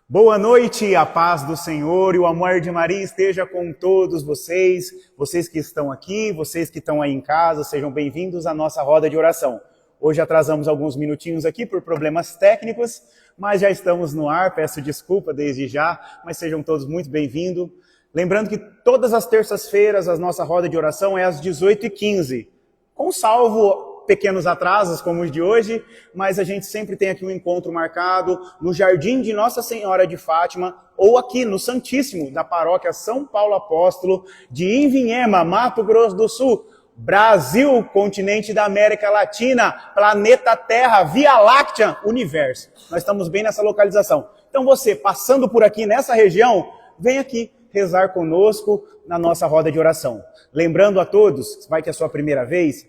Boa noite, a paz do Senhor e o amor de Maria esteja com todos vocês, vocês que estão aqui, vocês que estão aí em casa, sejam bem-vindos à nossa roda de oração. Hoje atrasamos alguns minutinhos aqui por problemas técnicos, mas já estamos no ar, peço desculpa desde já, mas sejam todos muito bem-vindos. Lembrando que todas as terças-feiras a nossa roda de oração é às 18h15, com salvo pequenos atrasos como os de hoje, mas a gente sempre tem aqui um encontro marcado no Jardim de Nossa Senhora de Fátima, ou aqui no Santíssimo, da paróquia São Paulo Apóstolo, de Ivinhema, Mato Grosso do Sul, Brasil, continente da América Latina, planeta Terra, Via Láctea, universo. Nós estamos bem nessa localização. Então você, passando por aqui nessa região, vem aqui rezar conosco na nossa roda de oração. Lembrando a todos, vai que é a sua primeira vez,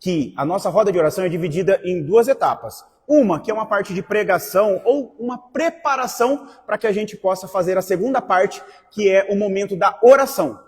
que a nossa roda de oração é dividida em duas etapas. Uma, que é uma parte de pregação ou uma preparação para que a gente possa fazer a segunda parte, que é o momento da oração.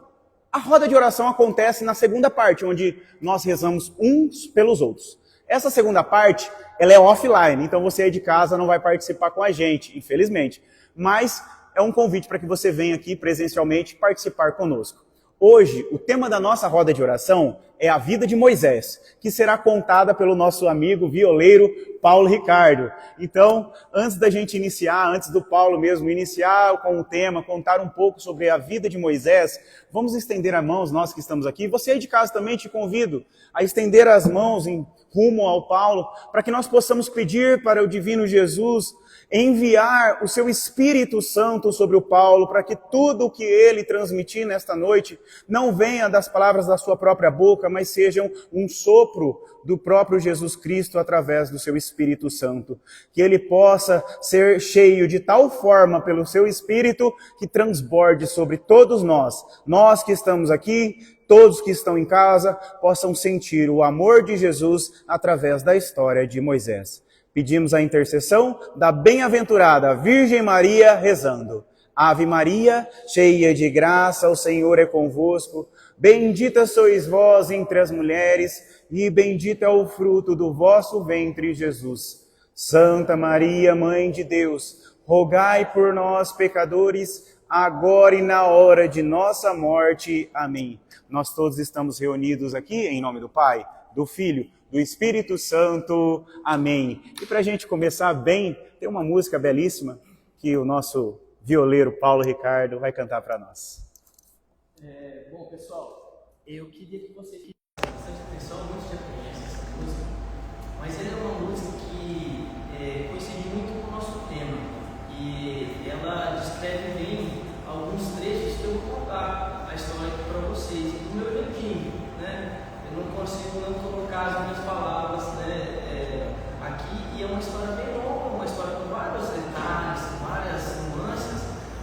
A roda de oração acontece na segunda parte, onde nós rezamos uns pelos outros. Essa segunda parte, ela é offline, então você aí de casa não vai participar com a gente, infelizmente. Mas é um convite para que você venha aqui presencialmente participar conosco. Hoje, o tema da nossa roda de oração é a vida de Moisés, que será contada pelo nosso amigo violeiro Paulo Ricardo. Então, antes da gente iniciar, antes do Paulo mesmo iniciar com o tema, contar um pouco sobre a vida de Moisés, vamos estender as mãos, nós que estamos aqui. Você aí de casa também te convido a estender as mãos em rumo ao Paulo, para que nós possamos pedir para o divino Jesus enviar o seu Espírito Santo sobre o Paulo, para que tudo o que ele transmitir nesta noite não venha das palavras da sua própria boca, mas sejam um sopro do próprio Jesus Cristo através do seu Espírito Santo. Que ele possa ser cheio de tal forma pelo seu Espírito que transborde sobre todos nós que estamos aqui, todos que estão em casa, possam sentir o amor de Jesus através da história de Moisés. Pedimos a intercessão da bem-aventurada Virgem Maria, rezando. Ave Maria, cheia de graça, o Senhor é convosco. Bendita sois vós entre as mulheres, e bendito é o fruto do vosso ventre, Jesus. Santa Maria, Mãe de Deus, rogai por nós, pecadores, agora e na hora de nossa morte. Amém. Nós todos estamos reunidos aqui em nome do Pai, do Filho, do Espírito Santo. Amém. E para a gente começar bem, tem uma música belíssima que o nosso violeiro Paulo Ricardo vai cantar para nós. Bom, pessoal, eu queria que vocês prestassem bastante atenção, muitos já conhecem essa música, mas ela é uma música que coincide muito com o nosso tema, e ela descreve bem alguns trechos que eu vou contar a história aqui para vocês, do meu jeitinho, né? Eu não consigo não colocar as minhas palavras, né, aqui, e é uma história bem longa, uma história com vários detalhes, várias nuances,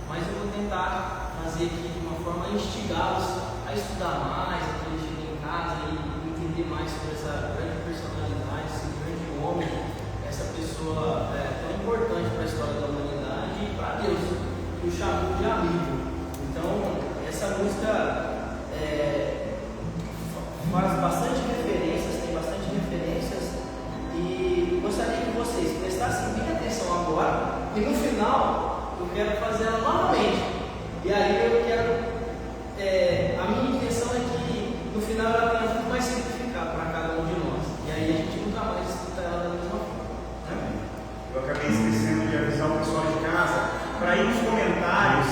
mas eu vou tentar fazer aqui de uma forma a instigá-los a estudar mais, a querer chegar em casa e entender mais sobre essa grande personalidade, esse grande homem, essa pessoa tão importante para a história da humanidade e para Deus, que o chamou de amigo. Então, essa música faz bastante referências, tem bastante referências, e gostaria que vocês prestassem bem atenção agora, e no final eu quero fazer ela novamente, e aí eu quero, a minha intenção é que no final ela tenha muito mais significado para cada um de nós, e aí a gente nunca mais escuta ela da mesma forma, né? Eu acabei esquecendo de avisar o pessoal de casa para ir nos comentários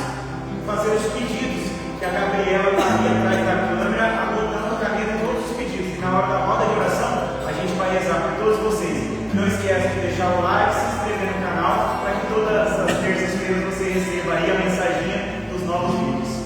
e fazer os pedidos, que a Gabriela está ali atrás da câmera, anotando a caneta todos os pedidos. E na hora da roda de oração, a gente vai rezar por todos vocês. Não esquece de deixar o like, se inscrever no canal, para que todas as terças-feiras você receba aí a mensaginha dos novos vídeos.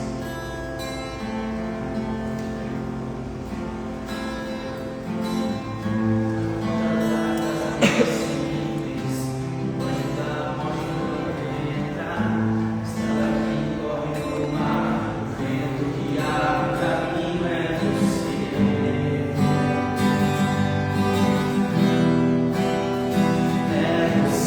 É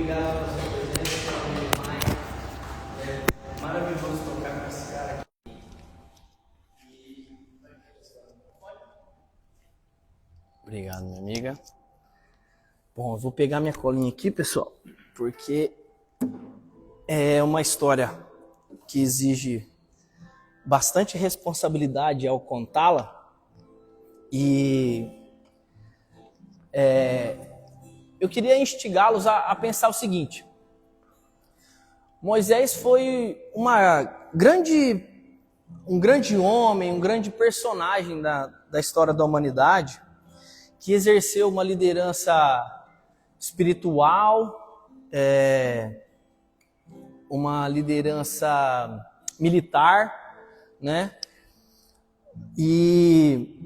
Obrigado pela sua presença, pela minha mãe. É maravilhoso tocar com esse cara aqui. Obrigado, minha amiga. Bom, eu vou pegar minha colinha aqui, pessoal, porque é uma história que exige bastante responsabilidade ao contá-la. E eu queria instigá-los a pensar o seguinte: Moisés foi um grande homem, um grande personagem da história da humanidade, que exerceu uma liderança espiritual, uma liderança militar, né? E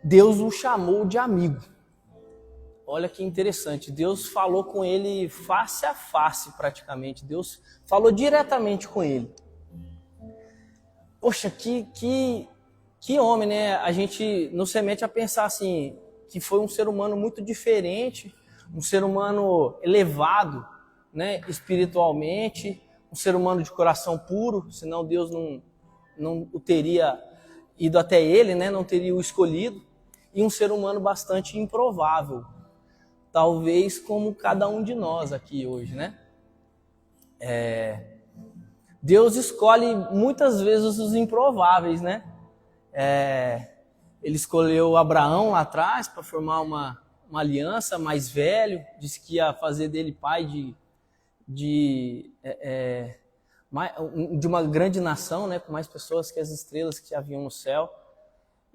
Deus o chamou de amigo. Olha que interessante, Deus falou com ele face a face praticamente, Deus falou diretamente com ele. Poxa, que homem, né? A gente nos remete a pensar assim, que foi um ser humano muito diferente, um ser humano elevado, né, espiritualmente, um ser humano de coração puro, senão Deus não o teria ido até ele, né, não teria o escolhido, e um ser humano bastante improvável, talvez como cada um de nós aqui hoje, né? Deus escolhe muitas vezes os improváveis, né? Ele escolheu Abraão lá atrás para formar uma aliança, mais velho, disse que ia fazer dele pai de uma grande nação, né, com mais pessoas que as estrelas que haviam no céu.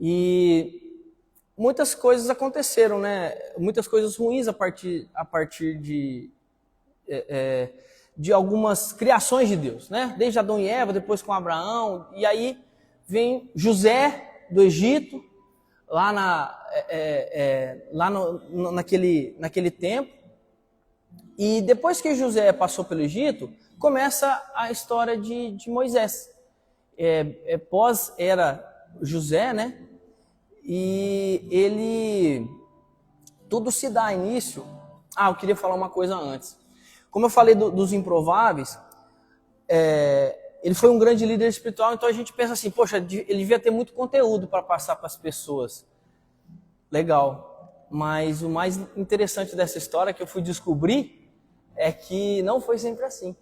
E muitas coisas aconteceram, né? Muitas coisas ruins a partir de algumas criações de Deus, né? Desde Adão e Eva, depois com Abraão, e aí vem José do Egito, lá naquele tempo. E depois que José passou pelo Egito, começa a história de Moisés. Pós era José, né? E ele... Tudo se dá início... eu queria falar uma coisa antes. Como eu falei dos improváveis, ele foi um grande líder espiritual, então a gente pensa assim, poxa, ele devia ter muito conteúdo para passar para as pessoas. Legal. Mas o mais interessante dessa história que eu fui descobrir é que não foi sempre assim.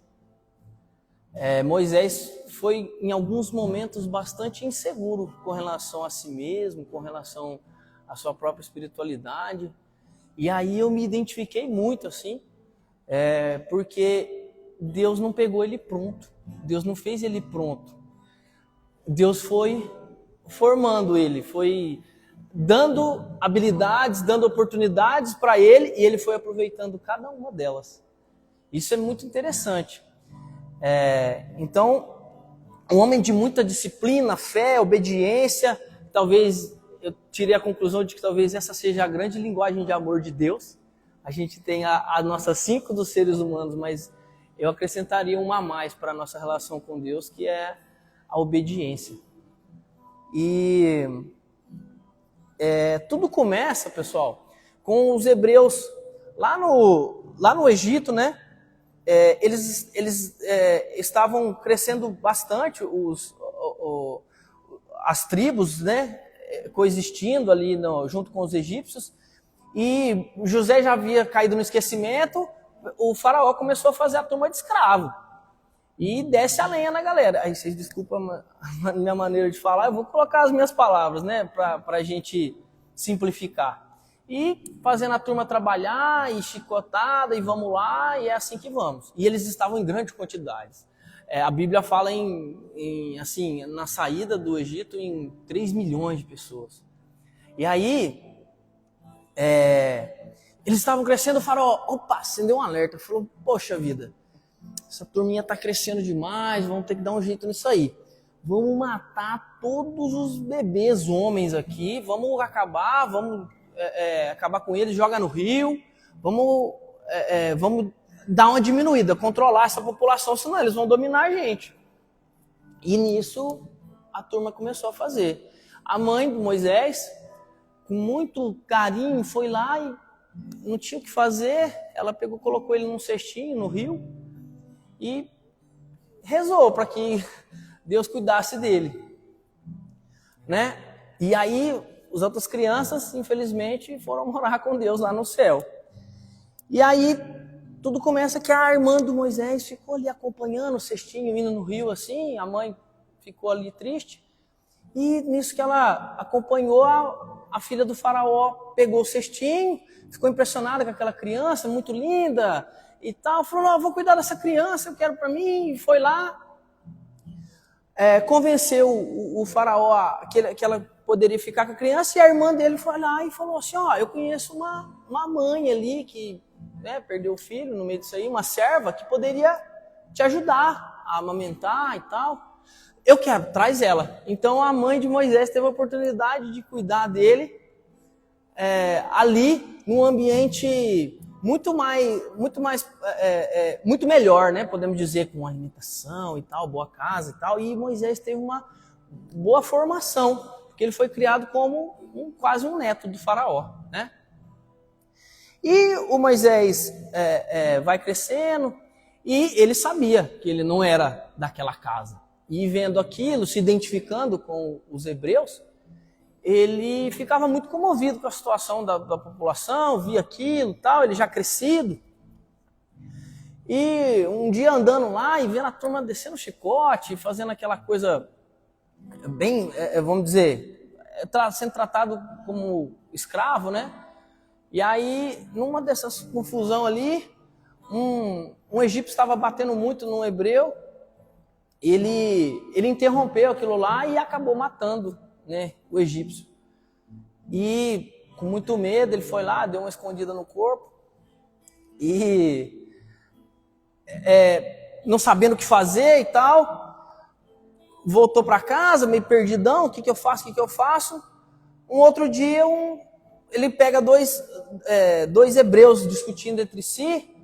Moisés foi, em alguns momentos, bastante inseguro com relação a si mesmo, com relação à sua própria espiritualidade. E aí eu me identifiquei muito, assim, porque Deus não pegou ele pronto. Deus não fez ele pronto. Deus foi formando ele, foi dando habilidades, dando oportunidades para ele, e ele foi aproveitando cada uma delas. Isso é muito interessante. Então, um homem de muita disciplina, fé, obediência, talvez eu tirei a conclusão de que talvez essa seja a grande linguagem de amor de Deus. A gente tem a nossa 5 dos seres humanos, mas eu acrescentaria uma a mais para a nossa relação com Deus, que é a obediência. E tudo começa, pessoal, com os hebreus lá no Egito, né? Eles estavam crescendo bastante, as tribos, né, coexistindo ali junto com os egípcios, e José já havia caído no esquecimento. O faraó começou a fazer a turma de escravo e desce a lenha na galera. Aí vocês desculpam a minha maneira de falar, eu vou colocar as minhas palavras, né, para a gente simplificar. E fazendo a turma trabalhar, e chicotada, e vamos lá, e é assim que vamos. E eles estavam em grandes quantidades. A Bíblia fala assim, na saída do Egito, em 3 milhões de pessoas. E aí, eles estavam crescendo, o faraó, acendeu um alerta, falou, poxa vida, essa turminha está crescendo demais, vamos ter que dar um jeito nisso aí. Vamos matar todos os bebês homens aqui, vamos acabar com eles, joga no rio, vamos dar uma diminuída, controlar essa população, senão eles vão dominar a gente. E nisso a turma começou a fazer. A mãe de Moisés, com muito carinho, foi lá e não tinha o que fazer, ela pegou, colocou ele num cestinho no rio e rezou para que Deus cuidasse dele, né? E aí as outras crianças, infelizmente, foram morar com Deus lá no céu. E aí tudo começa que a irmã do Moisés ficou ali acompanhando o cestinho indo no rio assim, a mãe ficou ali triste. E nisso que ela acompanhou, a filha do faraó pegou o cestinho, ficou impressionada com aquela criança, muito linda e tal. Falou, não, eu vou cuidar dessa criança, eu quero para mim. E foi lá, convenceu o faraó que ela poderia ficar com a criança. E a irmã dele foi lá e falou assim, ó, eu conheço uma mãe ali que perdeu o filho no meio disso aí, uma serva que poderia te ajudar a amamentar e tal. Eu quero, traz ela. Então a mãe de Moisés teve a oportunidade de cuidar dele ali num ambiente muito melhor, né? Podemos dizer, com alimentação e tal, boa casa e tal. E Moisés teve uma boa formação, porque ele foi criado como quase um neto do faraó, né? E o Moisés vai crescendo e ele sabia que ele não era daquela casa. E vendo aquilo, se identificando com os hebreus, ele ficava muito comovido com a situação da população, via aquilo e tal, ele já crescido. E um dia andando lá e vendo a turma descendo o chicote, fazendo aquela coisa bem, vamos dizer, sendo tratado como escravo, né? E aí, numa dessas confusão ali, um egípcio estava batendo muito no hebreu. Ele interrompeu aquilo lá e acabou matando, né, o egípcio. E com muito medo ele foi lá, deu uma escondida no corpo e não sabendo o que fazer e tal, voltou para casa meio perdidão, o que eu faço? Um outro dia ele pega dois hebreus discutindo entre si.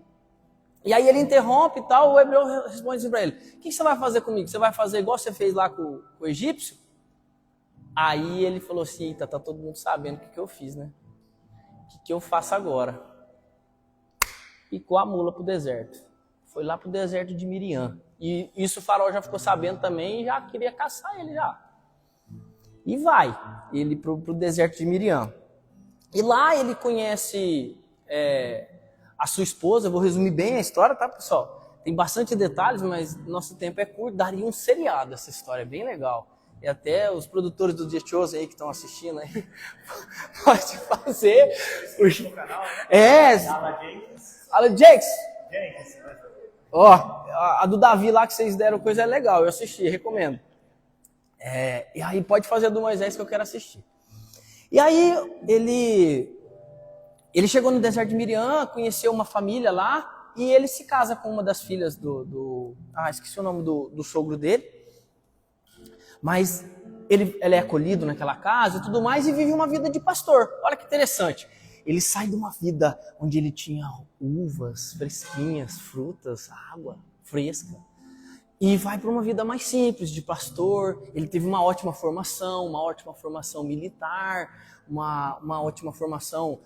E aí ele interrompe e tal, o hebreu responde assim para ele, o que você vai fazer comigo? Você vai fazer igual você fez lá com o egípcio? Aí ele falou assim, eita, tá todo mundo sabendo o que eu fiz, né? O que eu faço agora? Picou a mula pro deserto. Foi lá pro deserto de Miriam. E isso o faraó já ficou sabendo também e já queria caçar ele já. E vai ele pro deserto de Miriam. E lá ele conhece a sua esposa. Eu vou resumir bem a história, tá, pessoal? Tem bastante detalhes, mas nosso tempo é curto. Daria um seriado essa história, é bem legal. E até os produtores do The Chosen aí que estão assistindo aí, pode fazer. Alan Jakes. Ó, a do Davi lá que vocês deram coisa é legal, eu assisti, recomendo. E aí pode fazer a do Moisés que eu quero assistir. E aí ele chegou no deserto de Miriam, conheceu uma família lá, e ele se casa com uma das filhas esqueci o nome do sogro dele. Mas ele é acolhido naquela casa e tudo mais, e vive uma vida de pastor. Olha que interessante. Ele sai de uma vida onde ele tinha uvas fresquinhas, frutas, água fresca, e vai para uma vida mais simples, de pastor. Ele teve uma ótima formação militar, uma ótima formação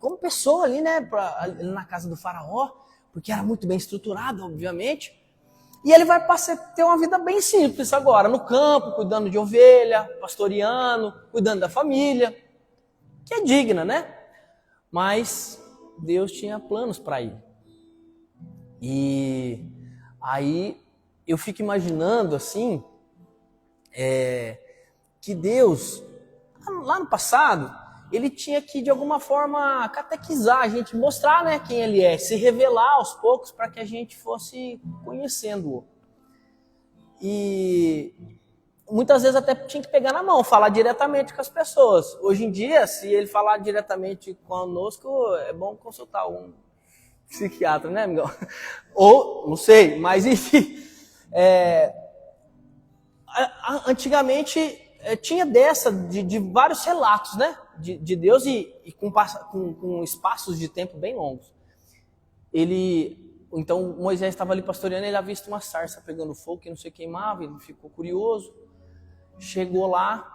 como pessoa ali, né, na casa do faraó, porque era muito bem estruturado, obviamente. E ele vai ter uma vida bem simples agora, no campo, cuidando de ovelha, pastoreando, cuidando da família, que é digna, né? Mas Deus tinha planos para ele. E aí eu fico imaginando assim, que Deus, lá no passado, ele tinha que de alguma forma catequizar a gente, mostrar, né, quem ele é, se revelar aos poucos para que a gente fosse conhecendo-o. E muitas vezes até tinha que pegar na mão, falar diretamente com as pessoas. Hoje em dia, se ele falar diretamente conosco, é bom consultar um psiquiatra, né, amigão? Ou, não sei, mas enfim. Antigamente tinha de vários relatos, né, de Deus e com espaços de tempo bem longos. Então Moisés estava ali pastoreando, ele havia visto uma sarça pegando fogo que não se queimava, ele ficou curioso, chegou lá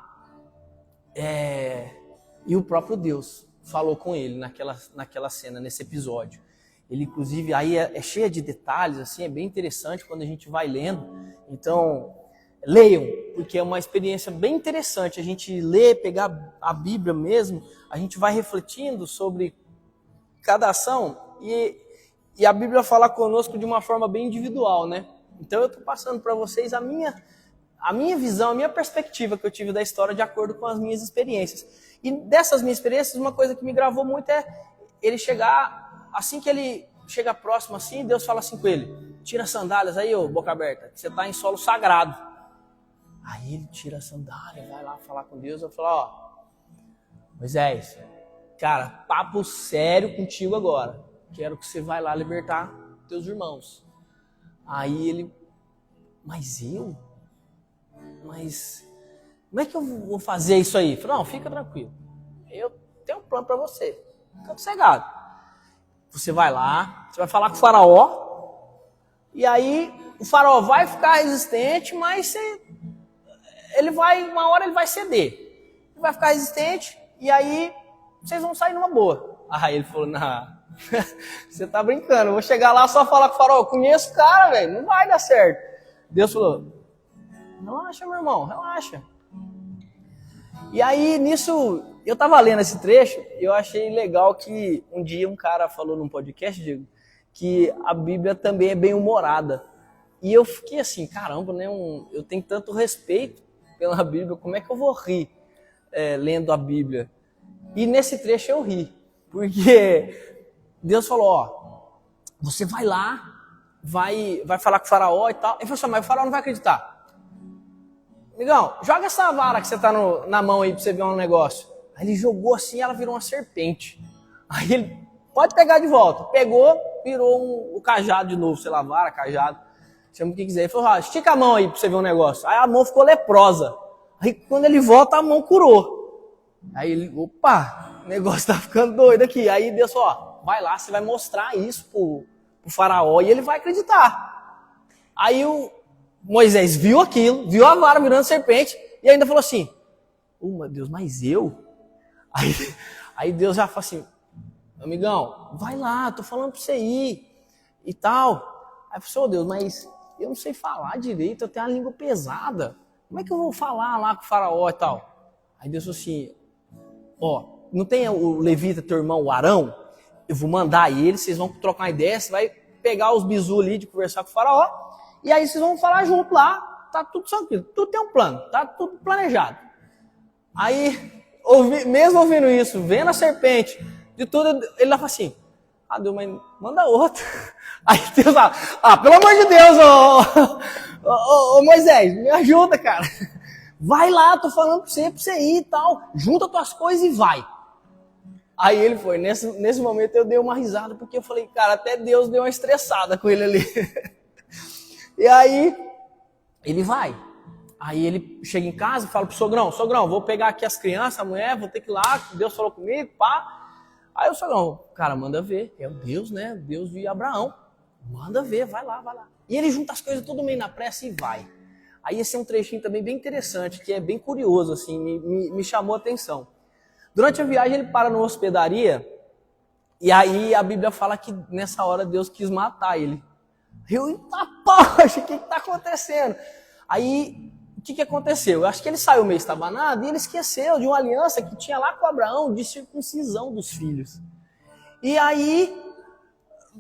e o próprio Deus falou com ele naquela cena, nesse episódio. Ele, inclusive, aí é cheia de detalhes, assim, é bem interessante quando a gente vai lendo. Então, leiam, porque é uma experiência bem interessante. A gente lê, pegar a Bíblia mesmo, a gente vai refletindo sobre cada ação e a Bíblia fala conosco de uma forma bem individual, né? Então, eu estou passando para vocês a minha visão, a minha perspectiva que eu tive da história de acordo com as minhas experiências. E dessas minhas experiências, uma coisa que me gravou muito é ele chegar... Assim que ele chega próximo assim, Deus fala assim com ele: tira as sandálias aí, ô boca aberta, que você está em solo sagrado. Aí ele tira a sandália, vai lá falar com Deus. Eu falo: ó, Moisés, cara, papo sério contigo agora. Quero que você vá lá libertar teus irmãos. Aí ele: mas eu? Mas como é que eu vou fazer isso aí? Eu falo: não, fica tranquilo. Eu tenho um plano para você. Fica sossegado. Você vai lá, você vai falar com o faraó, e aí o faraó vai ficar resistente, mas uma hora ele vai ceder. Ele vai ficar resistente, e aí vocês vão sair numa boa. Aí ele falou: não, você tá brincando, eu vou chegar lá só falar com o faraó, eu conheço o cara, velho, não vai dar certo. Deus falou: relaxa, meu irmão, relaxa. E aí, nisso, eu tava lendo esse trecho e eu achei legal que um dia um cara falou num podcast, Diego, que a Bíblia também é bem humorada. E eu fiquei assim, caramba, né? Eu tenho tanto respeito pela Bíblia, como é que eu vou rir lendo a Bíblia? E nesse trecho eu ri, porque Deus falou: ó, você vai lá, vai falar com o faraó e tal. Ele falou assim: mas o faraó não vai acreditar. Amigão, joga essa vara que você tá na mão aí pra você ver um negócio. Aí ele jogou assim, ela virou uma serpente. Aí ele: pode pegar de volta. Pegou, virou o cajado de novo, sei lá, vara, cajado, chama o que quiser. Ele falou: estica a mão aí pra você ver um negócio. Aí a mão ficou leprosa. Aí quando ele volta, a mão curou. Aí ele: opa, o negócio tá ficando doido aqui. Aí Deus falou: ó, vai lá, você vai mostrar isso pro faraó e ele vai acreditar. Aí Moisés viu aquilo, viu a vara virando serpente e ainda falou assim: meu Deus, mas eu? Aí Deus já falou assim: amigão, vai lá, tô falando pra você ir e tal. Aí eu falei: Deus, mas eu não sei falar direito, eu tenho a língua pesada. Como é que eu vou falar lá com o faraó e tal? Aí Deus falou assim: ó, não tem o levita, teu irmão, o Arão? Eu vou mandar ele, vocês vão trocar uma ideia, você vai pegar os bizus ali de conversar com o faraó. E aí vocês vão falar junto lá, tá tudo tranquilo, tudo tem um plano, tá tudo planejado. Aí, mesmo ouvindo isso, vendo a serpente, de tudo, ele lá fala assim: Deus, mas manda outro. Aí Deus fala: pelo amor de Deus, ô Moisés, me ajuda, cara. Vai lá, tô falando pra você ir e tal, junta tuas coisas e vai. Aí ele foi, nesse momento eu dei uma risada, porque eu falei: cara, até Deus deu uma estressada com ele ali. E aí, ele vai. Aí ele chega em casa e fala pro sogrão: vou pegar aqui as crianças, a mulher, vou ter que ir lá, Deus falou comigo, pá. Aí o sogrão: cara, manda ver, é o Deus, né? Deus de Abraão. Manda ver, vai lá. E ele junta as coisas tudo meio na pressa e vai. Aí esse é um trechinho também bem interessante, que é bem curioso, assim, me chamou a atenção. Durante a viagem ele para numa hospedaria, e aí a Bíblia fala que nessa hora Deus quis matar ele. Poxa, o que está acontecendo? Aí, o que aconteceu? Eu acho que ele saiu meio estabanado e ele esqueceu de uma aliança que tinha lá com Abraão de circuncisão dos filhos. E aí,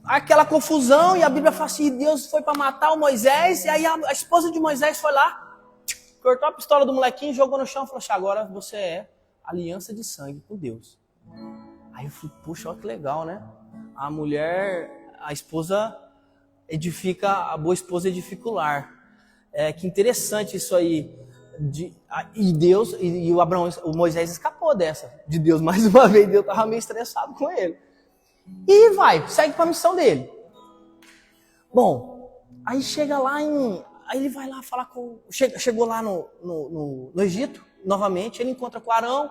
aquela confusão, e a Bíblia fala assim: Deus foi para matar o Moisés, e aí a esposa de Moisés foi lá, cortou a pistola do molequinho, jogou no chão e falou assim: agora você é aliança de sangue com Deus. Aí eu falei: puxa, olha que legal, né? A esposa edifica, a boa esposa edifica o lar. Que interessante isso aí. E Deus, e o Moisés escapou dessa. De Deus, mais uma vez, Deus estava meio estressado com ele. E segue para a missão dele. Bom, aí chega lá aí ele vai lá falar com... Chegou lá no Egito, novamente, ele encontra com Arão.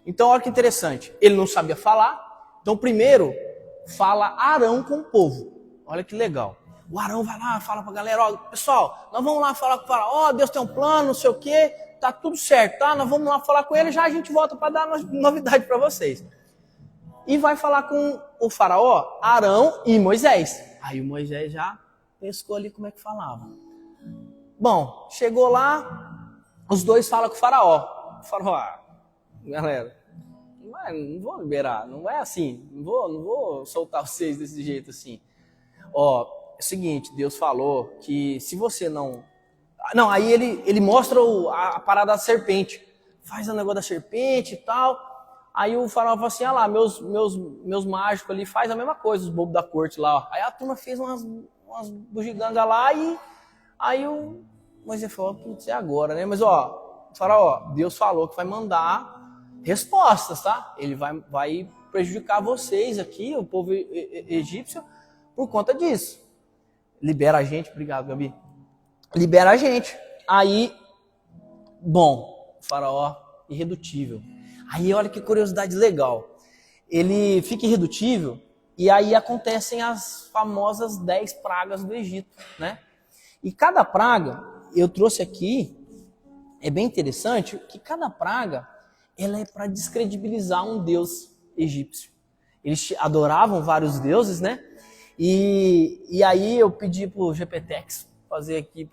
Então, olha que interessante. Ele não sabia falar. Então, primeiro, fala Arão com o povo. Olha que legal. O Arão vai lá, fala pra galera: ó, pessoal, nós vamos lá falar com o faraó, Deus tem um plano, não sei o quê, tá tudo certo, tá? Nós vamos lá falar com ele, já a gente volta para dar novidade para vocês. e vai falar com o faraó, Arão e Moisés. Aí o Moisés já pescou ali como é que falava. Bom, chegou lá, os dois falam com o faraó. O faraó, galera, não vou liberar, não é assim, não vou soltar vocês desse jeito assim. Ó, é o seguinte, Deus falou que se você não... Não, aí ele mostra a parada da serpente. Faz o negócio da serpente e tal. Aí o faraó fala assim, lá, meus mágicos ali faz a mesma coisa, os bobos da corte lá. Ó. Aí a turma fez umas bugigangas lá e aí o Moisés falou, putz, é agora, né? Mas faraó, Deus falou que vai mandar respostas, tá? Ele vai prejudicar vocês aqui, o povo egípcio, por conta disso. Libera a gente, obrigado, Gabi. Libera a gente. Aí, bom, o faraó irredutível. Aí olha que curiosidade legal. Ele fica irredutível e aí acontecem as famosas 10 pragas do Egito, né? E cada praga, eu trouxe aqui, é bem interessante, que cada praga, ela é para descredibilizar um deus egípcio. Eles adoravam vários deuses, né? E aí eu pedi pro GPTex fazer aqui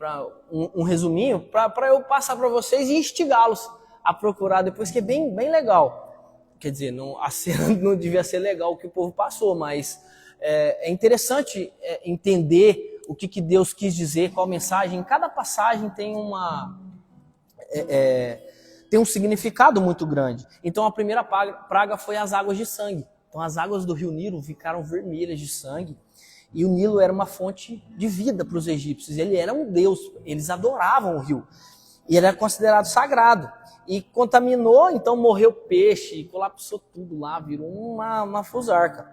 um resuminho para eu passar para vocês e instigá-los a procurar depois, que é bem legal. Quer dizer, a cena não devia ser legal o que o povo passou, mas é interessante entender o que Deus quis dizer, qual mensagem. Cada passagem tem tem um significado muito grande. Então a primeira praga foi as águas de sangue. Então as águas do rio Nilo ficaram vermelhas de sangue. E o Nilo era uma fonte de vida para os egípcios. Ele era um deus, eles adoravam o rio. E ele era considerado sagrado. E contaminou, então morreu peixe, colapsou tudo lá, virou uma fusarca.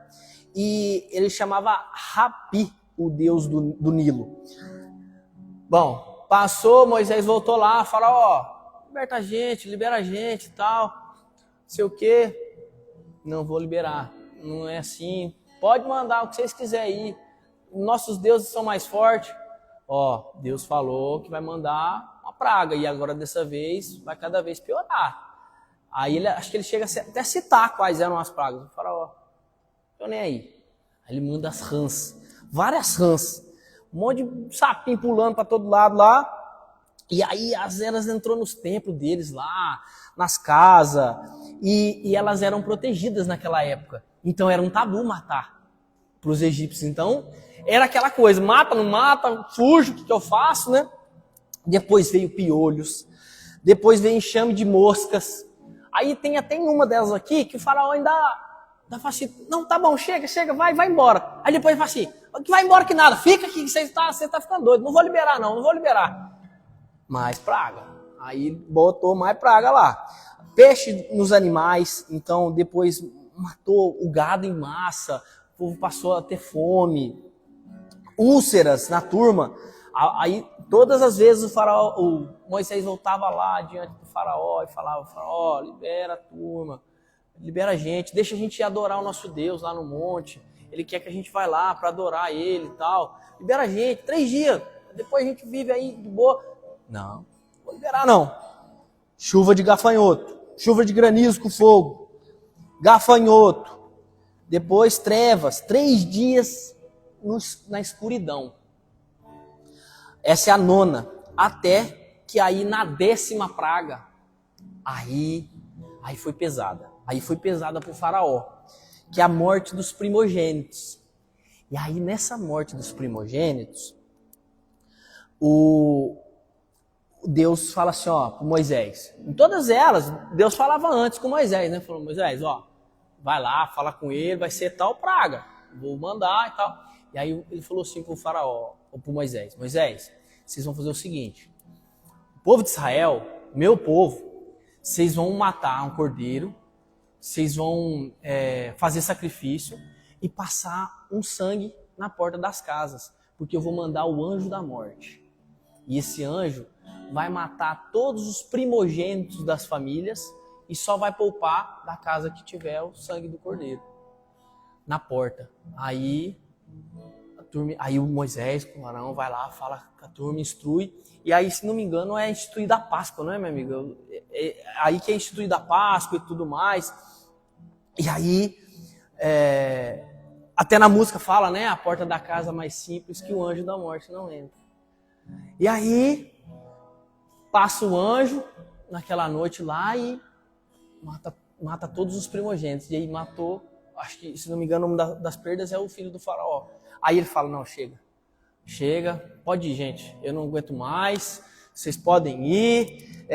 E ele chamava Rapi, o deus do Nilo. Bom, passou, Moisés voltou lá, falou, liberta a gente, libera a gente e tal. Não sei o quê. Não vou liberar, não é assim. Pode mandar o que vocês quiserem ir. Nossos deuses são mais fortes. Deus falou que vai mandar uma praga. E agora dessa vez vai cada vez piorar. Aí acho que ele chega até a citar quais eram as pragas. O faraó, tô nem aí. Aí ele manda as rãs. Várias rãs. Um monte de sapinho pulando para todo lado lá. E aí as eras entrou nos templos deles lá, nas casas. E elas eram protegidas naquela época. Então era um tabu matar para os egípcios. Então era aquela coisa, mata, não mata, fujo, o que eu faço, né? Depois veio piolhos, depois veio enxame de moscas. Aí tem até uma delas aqui que o faraó ainda fala assim, não, tá bom, chega, vai embora. Aí depois ele fala assim, que vai embora que nada, fica aqui, você tá ficando doido, não vou liberar. Mais praga. Aí botou mais praga lá. Peixe nos animais, então depois matou o gado em massa, o povo passou a ter fome, úlceras na turma. Aí todas as vezes o Moisés voltava lá diante do faraó e falava, faraó, libera a turma, libera a gente, deixa a gente ir adorar o nosso Deus lá no monte, ele quer que a gente vá lá para adorar ele e tal, libera a gente, 3 dias, depois a gente vive aí de boa. Não vou liberar não. Chuva de gafanhoto, chuva de granizo com fogo, gafanhoto, depois trevas, 3 dias na escuridão. Essa é a 9ª, até que aí na 10ª praga, aí foi pesada. Aí foi pesada para o faraó, que é a morte dos primogênitos. E aí nessa morte dos primogênitos, o Deus fala assim, para Moisés. Em todas elas, Deus falava antes com Moisés, né? Falou, Moisés, vai lá, fala com ele, vai ser tal praga, vou mandar e tal. E aí ele falou assim para o faraó, ou para Moisés, vocês vão fazer o seguinte, o povo de Israel, meu povo, vocês vão matar um cordeiro, vocês vão fazer sacrifício e passar um sangue na porta das casas, porque eu vou mandar o anjo da morte. E esse anjo vai matar todos os primogênitos das famílias e só vai poupar da casa que tiver o sangue do cordeiro na porta. Aí o Moisés com o Arão vai lá, fala com a turma, instrui. E aí, se não me engano, é instituída a Páscoa, não é, minha amiga? Aí que é instituída a Páscoa e tudo mais. E aí Até na música fala, né? A porta da casa mais simples que o anjo da morte não entra. E aí, passa o anjo naquela noite lá e mata todos os primogênitos. E aí matou, acho que, se não me engano, uma das perdas é o filho do faraó. Aí ele fala, não, chega, pode ir, gente, eu não aguento mais, vocês podem ir,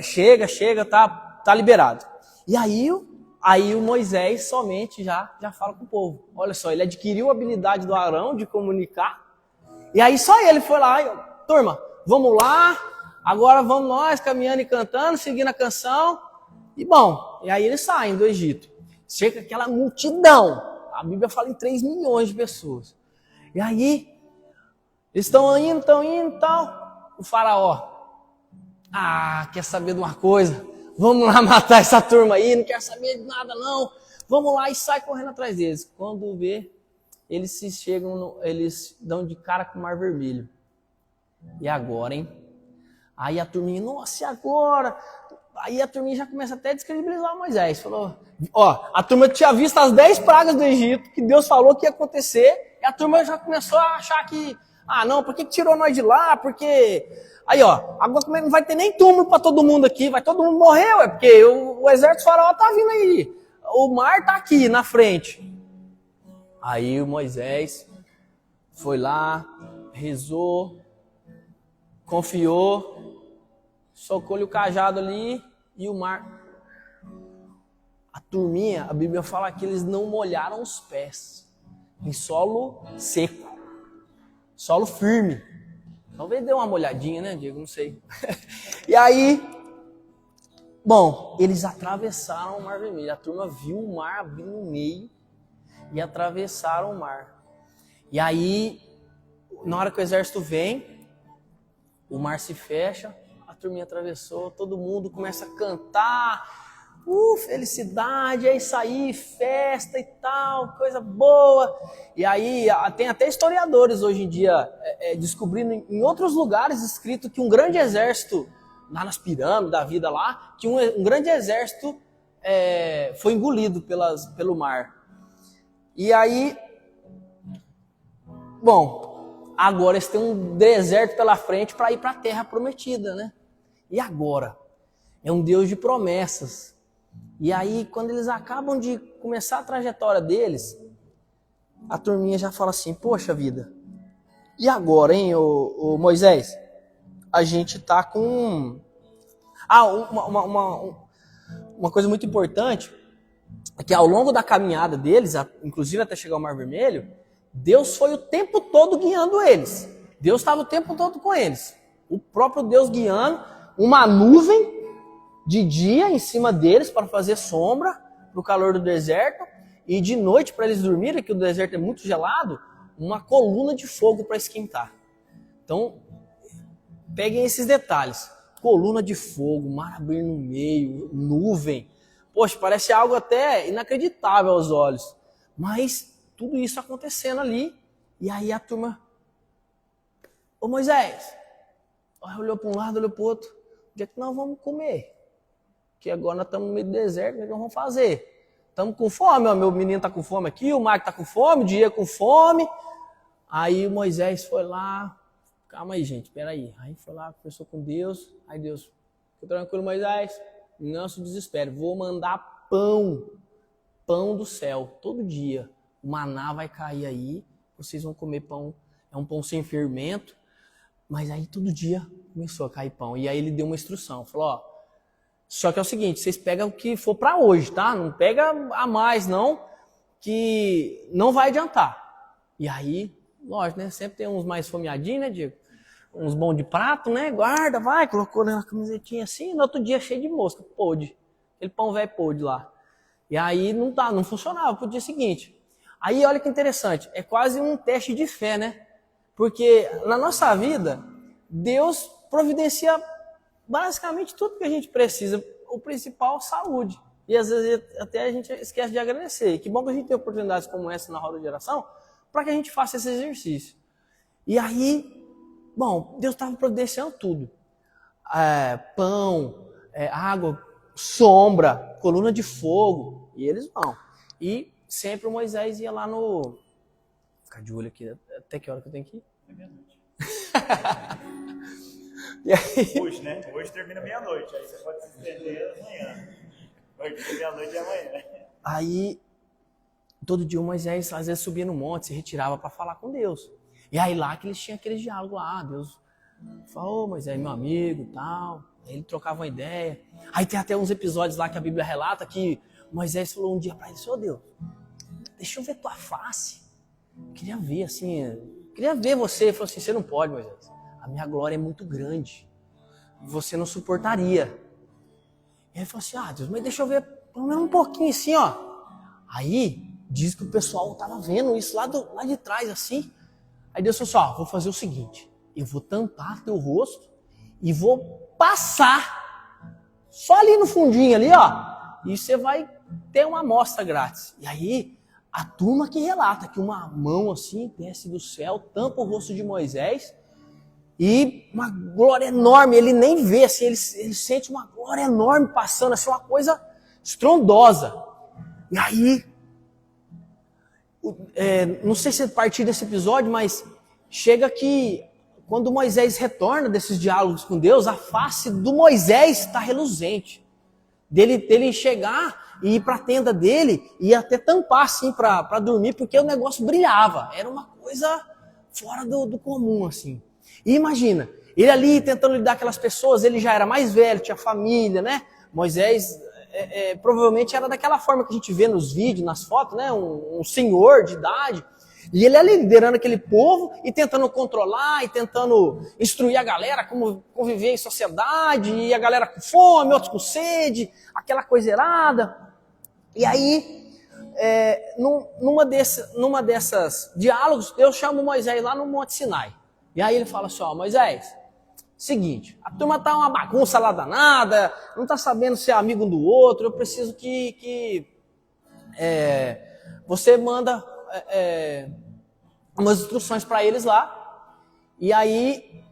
chega, tá liberado. E aí o Moisés somente já fala com o povo. Olha só, ele adquiriu a habilidade do Arão de comunicar, e aí só ele foi lá, turma, vamos lá, agora vamos nós caminhando e cantando, seguindo a canção, e bom, e aí eles saem do Egito. Chega aquela multidão, a Bíblia fala em 3 milhões de pessoas. E aí, eles estão indo e tal. O faraó, quer saber de uma coisa? Vamos lá matar essa turma aí, não quer saber de nada não. Vamos lá, e sai correndo atrás deles. Quando vê, eles eles dão de cara com o Mar Vermelho. E agora, hein? Aí a turminha, nossa, e agora? Aí a turminha já começa até a descredibilizar o Moisés. Falou, a turma tinha visto as 10 pragas do Egito, que Deus falou que ia acontecer, e a turma já começou a achar que, não, por que tirou nós de lá? Porque, agora não vai ter nem túmulo para todo mundo aqui, vai todo mundo morrer, porque o exército faraó tá vindo aí, o mar tá aqui na frente. Aí o Moisés foi lá, rezou, confiou, socou-lhe o cajado ali e o mar. A turminha, a Bíblia fala que eles não molharam os pés em solo seco, solo firme. Talvez deu uma molhadinha, né, Diego? Não sei. E aí, bom, eles atravessaram o Mar Vermelho. A turma viu o mar abrir no meio e atravessaram o mar. E aí, na hora que o exército vem, o mar se fecha, a turminha atravessou, todo mundo começa a cantar, felicidade, é isso aí, festa e tal, coisa boa. E aí tem até historiadores hoje em dia descobrindo em outros lugares escrito que um grande exército, lá nas pirâmides da vida lá, que um grande exército foi engolido pelo mar. E aí, bom, agora eles têm um deserto pela frente para ir para a terra prometida, né? E agora? É um Deus de promessas. E aí, quando eles acabam de começar a trajetória deles, a turminha já fala assim, poxa vida, e agora, hein, ô Moisés? A gente tá com... uma coisa muito importante é que ao longo da caminhada deles, inclusive até chegar ao Mar Vermelho, Deus foi o tempo todo guiando eles. Deus estava o tempo todo com eles. O próprio Deus guiando, uma nuvem de dia em cima deles para fazer sombra para o calor do deserto, e de noite para eles dormirem, que o deserto é muito gelado, uma coluna de fogo para esquentar. Então, peguem esses detalhes. Coluna de fogo, mar abrindo no meio, nuvem. Poxa, parece algo até inacreditável aos olhos. Mas tudo isso acontecendo ali, e aí a turma... Ô Moisés, olhou para um lado, olhou para o outro. Onde é que nós vamos comer? Que agora nós estamos no meio do deserto, o que nós vamos fazer? Estamos com fome, meu menino está com fome aqui, o Marco está com fome, o Diego com fome. Aí o Moisés foi lá, calma aí gente, peraí. Aí foi lá, conversou com Deus, aí Deus, fica tranquilo Moisés, não se desespere, vou mandar pão do céu, todo dia. O maná vai cair aí, vocês vão comer pão, é um pão sem fermento. Mas aí todo dia começou a cair pão, e aí ele deu uma instrução, falou, só que é o seguinte, vocês pegam o que for para hoje, tá? Não pega a mais, não, que não vai adiantar. E aí, lógico, né? Sempre tem uns mais fomeadinhos, né, Diego? Uns bons de prato, né? Guarda, vai, colocou na camisetinha assim, no outro dia cheio de mosca, pôde. Aquele pão velho pôde lá. E aí não funcionava pro dia seguinte. Aí olha que interessante, é quase um teste de fé, né? Porque na nossa vida, Deus providencia basicamente tudo que a gente precisa, o principal, saúde. E às vezes até a gente esquece de agradecer. E que bom que a gente tem oportunidades como essa na roda de oração, para que a gente faça esse exercício. E aí, bom, Deus estava providenciando tudo. Pão, água, sombra, coluna de fogo. E eles vão. E sempre o Moisés ia lá no... Ficar de olho aqui, até que hora que eu tenho que ir? É meia-noite. E aí... Hoje, né? Hoje termina meia-noite, aí você pode se estender amanhã. Hoje termina meia-noite e amanhã. Aí, todo dia o Moisés às vezes subia no monte, se retirava para falar com Deus. E aí lá que eles tinham aquele diálogo lá, Deus falou, Moisés, meu amigo e tal. Aí ele trocava uma ideia. Aí tem até uns episódios lá que a Bíblia relata que Moisés falou um dia para ele, Senhor Deus, deixa eu ver tua face. Queria ver assim, queria ver você. Ele falou assim, você não pode, Moisés. A minha glória é muito grande. Você não suportaria. E ele falou assim, Deus, mas deixa eu ver pelo menos um pouquinho assim, ó. Aí, diz que o pessoal tava vendo isso lá de trás, assim. Aí Deus falou assim, vou fazer o seguinte. Eu vou tampar teu rosto e vou passar só ali no fundinho ali, ó. E você vai ter uma amostra grátis. E aí, a turma que relata que uma mão assim, desce do céu, tampa o rosto de Moisés e uma glória enorme, ele nem vê, assim, ele sente uma glória enorme passando, assim, uma coisa estrondosa. E aí, não sei se é a partir desse episódio, mas chega que quando Moisés retorna desses diálogos com Deus, a face do Moisés está reluzente. Dele chegar e ir para a tenda dele e até tampar assim para dormir, porque o negócio brilhava. Era uma coisa fora do comum, assim. E imagina, ele ali tentando lidar com aquelas pessoas, ele já era mais velho, tinha família, né? Moisés provavelmente era daquela forma que a gente vê nos vídeos, nas fotos, né? Um senhor de idade. E ele ali liderando aquele povo e tentando controlar e tentando instruir a galera como conviver em sociedade, e a galera com fome, outros com sede, aquela coisa errada. E aí, numa dessas diálogos, Deus chama Moisés lá no Monte Sinai. E aí ele fala assim, Moisés, seguinte, a turma tá uma bagunça lá danada, não tá sabendo ser amigo um do outro, eu preciso que você manda umas instruções para eles lá, e aí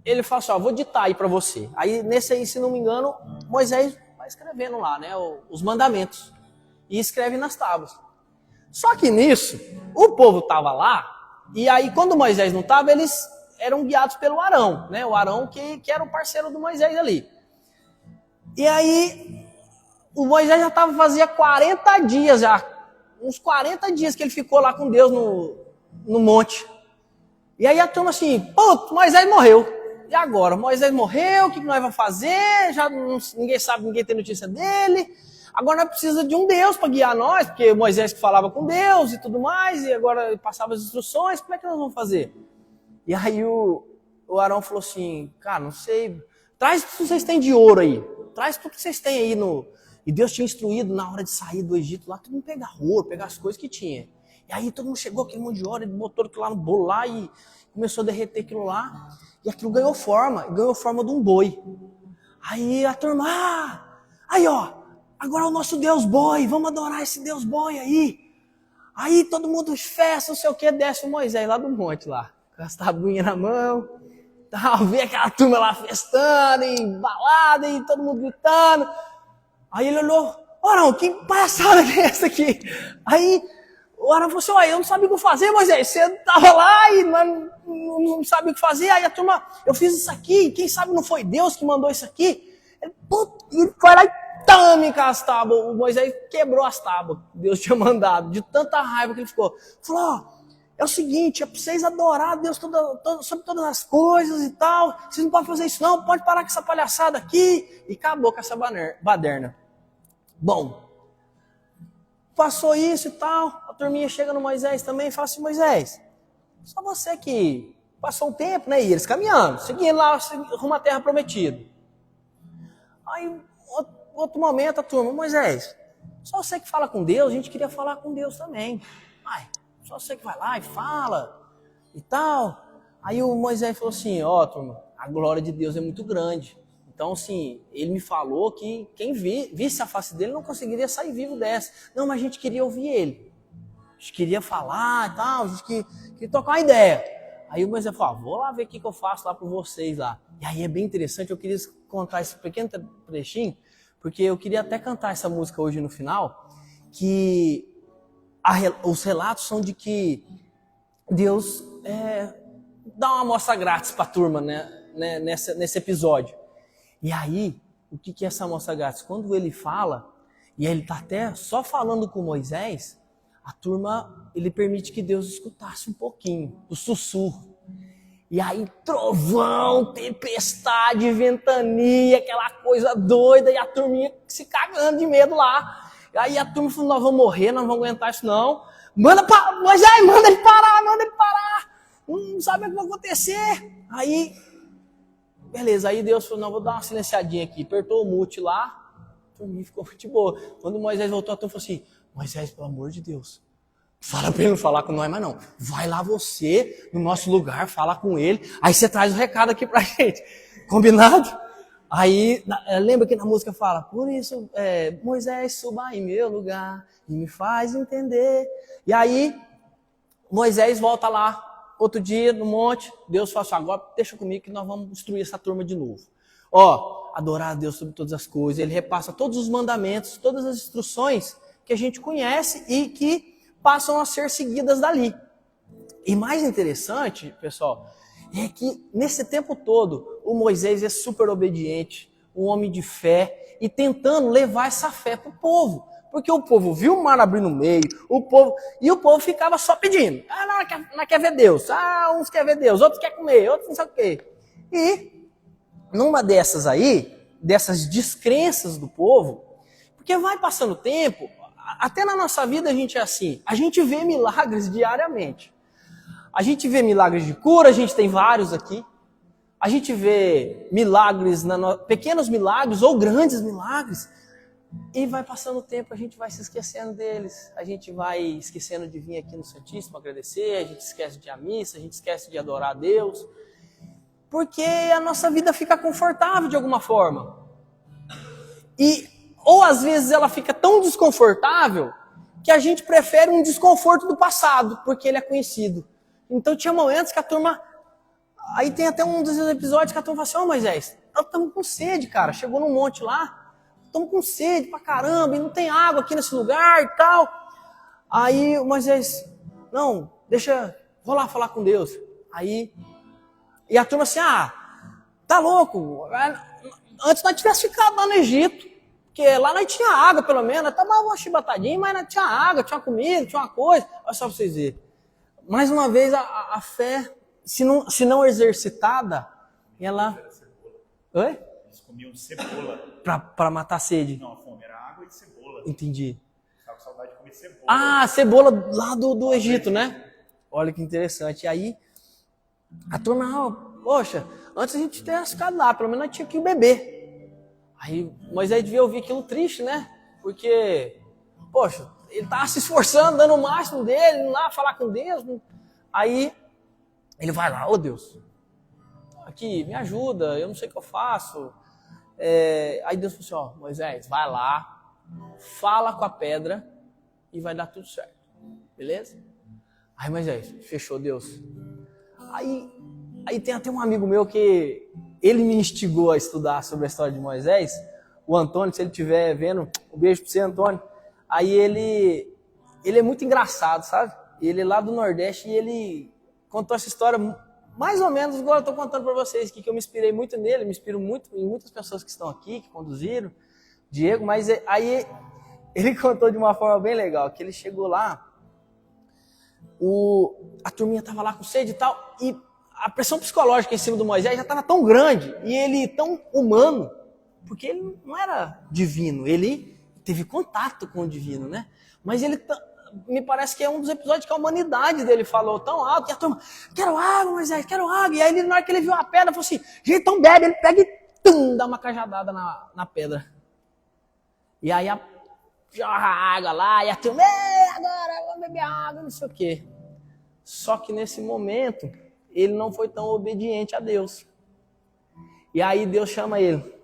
ele fala assim, vou ditar aí para você. Aí nesse aí, se não me engano, Moisés vai escrevendo lá, né, os mandamentos, e escreve nas tábuas. Só que nisso, o povo tava lá, e aí quando Moisés não tava, eles eram guiados pelo Arão, né? O Arão que era o parceiro do Moisés ali. E aí, o Moisés já fazia 40 dias já, uns 40 dias que ele ficou lá com Deus no monte. E aí a turma assim, Moisés morreu. E agora? Moisés morreu, o que nós vamos fazer? Já ninguém sabe, ninguém tem notícia dele. Agora nós precisamos de um Deus para guiar nós, porque Moisés que falava com Deus e tudo mais, e agora ele passava as instruções, como é que nós vamos fazer? E aí o Arão falou assim, cara, não sei, traz tudo que vocês têm de ouro aí, traz tudo que vocês têm aí E Deus tinha instruído na hora de sair do Egito lá, todo mundo pegar ouro, pegar as coisas que tinha. E aí todo mundo chegou, aquele monte de ouro, ele botou aquilo lá no bolo lá e começou a derreter aquilo lá, e aquilo ganhou forma de um boi. Aí a turma, aí agora é o nosso Deus boi, vamos adorar esse Deus boi aí. Aí todo mundo festa, não sei o que, desce o Moisés lá do monte lá. Com as tabuinhas na mão, tal, vê aquela turma lá festando, e balada, e todo mundo gritando. Aí ele olhou, Arão, que palhaçada que é essa aqui? Aí o Arão falou assim, eu não sabia o que fazer, Moisés, você tava lá e não sabia o que fazer, aí a turma, eu fiz isso aqui, quem sabe não foi Deus que mandou isso aqui? Ele foi lá e tame com as tábuas, o Moisés quebrou as tábuas que Deus tinha mandado, de tanta raiva que ele ficou. Falou, é o seguinte, é para vocês adorar a Deus sobre todas as coisas e tal. Vocês não podem fazer isso não, pode parar com essa palhaçada aqui. E acabou com essa baderna. Bom, passou isso e tal. A turminha chega no Moisés também e fala assim, Moisés, só você que passou um tempo, né? E eles caminhando, seguindo lá rumo à terra prometida. Aí, outro momento, a turma, Moisés, só você que fala com Deus, a gente queria falar com Deus também. Só você que vai lá e fala e tal. Aí o Moisés falou assim, turma, a glória de Deus é muito grande. Então, assim, ele me falou que quem visse a face dele não conseguiria sair vivo dessa. Não, mas a gente queria ouvir ele. A gente queria falar e tal, a gente queria trocar uma ideia. Aí o Moisés falou, vou lá ver o que eu faço lá para vocês lá. E aí é bem interessante, eu queria contar esse pequeno trechinho, porque eu queria até cantar essa música hoje no final, que os relatos são de que Deus dá uma amostra grátis para a turma, né, nesse episódio. E aí, o que é essa amostra grátis? Quando ele fala, e ele está até só falando com Moisés, a turma, ele permite que Deus escutasse um pouquinho, o sussurro. E aí, trovão, tempestade, ventania, aquela coisa doida, e a turminha se cagando de medo lá. E aí a turma falou, nós vamos morrer, nós não vamos aguentar isso não. Moisés, manda ele parar. Não sabe o que vai acontecer. Aí, beleza, aí Deus falou, não, vou dar uma silenciadinha aqui. Apertou o mute lá, a turminha ficou de boa. Quando Moisés voltou, a turma falou assim, Moisés, pelo amor de Deus, fala pra ele não falar com nós, mas não. Vai lá você, no nosso lugar, fala com ele. Aí você traz o recado aqui pra gente. Combinado? Aí, lembra que na música fala, por isso, Moisés, suba em meu lugar e me faz entender. E aí, Moisés volta lá, outro dia, no monte, Deus fala assim, agora deixa comigo que nós vamos destruir essa turma de novo. Adorar a Deus sobre todas as coisas. Ele repassa todos os mandamentos, todas as instruções que a gente conhece e que passam a ser seguidas dali. E mais interessante, pessoal, é que nesse tempo todo, o Moisés é super obediente, um homem de fé, e tentando levar essa fé para o povo. Porque o povo viu o mar abrir no meio, o povo ficava só pedindo. Não quer ver Deus. Uns quer ver Deus, outros quer comer, outros não sei o quê. E numa dessas aí, dessas descrenças do povo, porque vai passando o tempo, até na nossa vida a gente é assim, a gente vê milagres diariamente. A gente vê milagres de cura, a gente tem vários aqui. A gente vê milagres, pequenos milagres ou grandes milagres. E vai passando o tempo, a gente vai se esquecendo deles. A gente vai esquecendo de vir aqui no Santíssimo agradecer, a gente esquece de ir à missa, a gente esquece de adorar a Deus. Porque a nossa vida fica confortável de alguma forma. Ou às vezes ela fica tão desconfortável que a gente prefere um desconforto do passado, porque ele é conhecido. Então tinha momentos que a turma... Aí tem até um dos episódios que a turma fala assim, Moisés, nós estamos com sede, cara. Chegou num monte lá, estamos com sede pra caramba, e não tem água aqui nesse lugar e tal. Aí o Moisés, não, vou lá falar com Deus. E a turma assim, tá louco. Antes nós tivéssemos ficado lá no Egito, porque lá nós tinha água pelo menos, nós tomava uma chibatadinha, mas nós tinha água, tinha comida, tinha uma coisa. Olha só pra vocês verem. Mais uma vez, a fé, se não exercitada, ela... Oi? Eles comiam cebola. Pra matar a sede. Não, a fome era água e cebola. Entendi. Estava com saudade de comer cebola. Cebola lá do Egito, né? Olha que interessante. E aí, a turma, poxa, antes a gente tivesse ficado lá, pelo menos nós tinha que beber. Aí Moisés devia ouvir aquilo triste, né? Porque, poxa, ele estava se esforçando, dando o máximo dele, indo lá falar com Deus. Aí, ele vai lá, Deus, aqui, me ajuda, eu não sei o que eu faço. Aí Deus falou assim, Moisés, vai lá, fala com a pedra e vai dar tudo certo. Beleza? Aí Moisés, fechou, Deus. Aí tem até um amigo meu que ele me instigou a estudar sobre a história de Moisés, o Antônio, se ele estiver vendo, um beijo para você, Antônio. Aí ele é muito engraçado, sabe? Ele é lá do Nordeste e ele contou essa história mais ou menos igual eu estou contando para vocês aqui, que eu me inspirei muito nele, me inspiro muito em muitas pessoas que estão aqui, que conduziram, Diego, mas aí ele contou de uma forma bem legal, que ele chegou lá, a turminha estava lá com sede e tal, e a pressão psicológica em cima do Moisés já estava tão grande, e ele tão humano, porque ele não era divino, ele teve contato com o divino, né? Mas ele, me parece que é um dos episódios que a humanidade dele falou tão alto, e a turma, quero água, Moisés, quero água. E aí, na hora que ele viu a pedra, falou assim, gente, então bebe. Ele pega e dá uma cajadada na pedra. E aí, jorra a água lá, e a turma, agora vamos beber água, não sei o quê. Só que nesse momento, ele não foi tão obediente a Deus. E aí, Deus chama ele.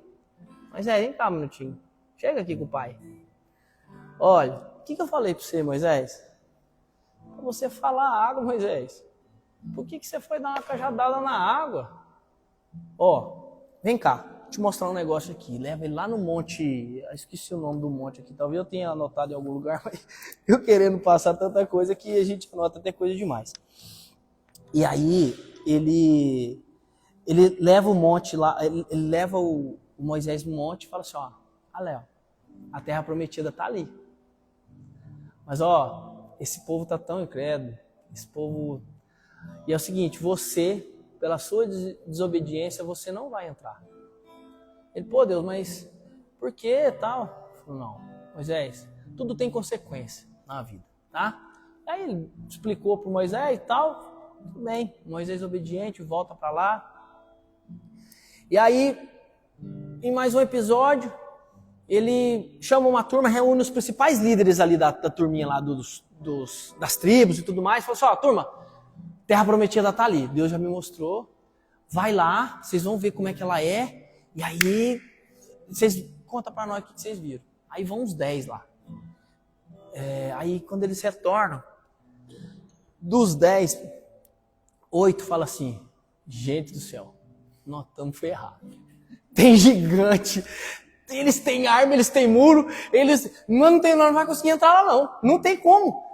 Moisés, vem cá um minutinho. Chega aqui com o pai. Olha, o que eu falei para você, Moisés? Para você falar água, Moisés. Por que você foi dar uma cajadada na água? Vem cá. te mostrar um negócio aqui. Leva ele lá no monte, esqueci o nome do monte aqui, talvez eu tenha anotado em algum lugar, mas eu querendo passar tanta coisa que a gente anota até coisa demais. E aí, ele leva o monte lá, ele leva o Moisés no monte e fala assim, ó, Léo, a terra prometida tá ali. Mas ó, esse povo tá tão incrédulo, esse povo... E é o seguinte, você, pela sua desobediência, você não vai entrar. Ele, pô Deus, mas por que tal? Eu falei, não, Moisés, tudo tem consequência na vida, tá? Aí ele explicou pro Moisés e tal, tudo bem, Moisés obediente, volta para lá. E aí, em mais um episódio, ele chama uma turma, reúne os principais líderes ali da turminha lá das tribos e tudo mais, fala assim, ó, turma, terra prometida tá ali, Deus já me mostrou, vai lá, vocês vão ver como é que ela é, e aí, vocês conta para nós o que vocês viram. Aí vão uns 10 lá. Aí quando eles retornam, dos 10, 8 falam assim, gente do céu, nós estamos ferrados. Tem gigante, eles têm arma, eles têm muro, nós não vai conseguir entrar lá não tem como.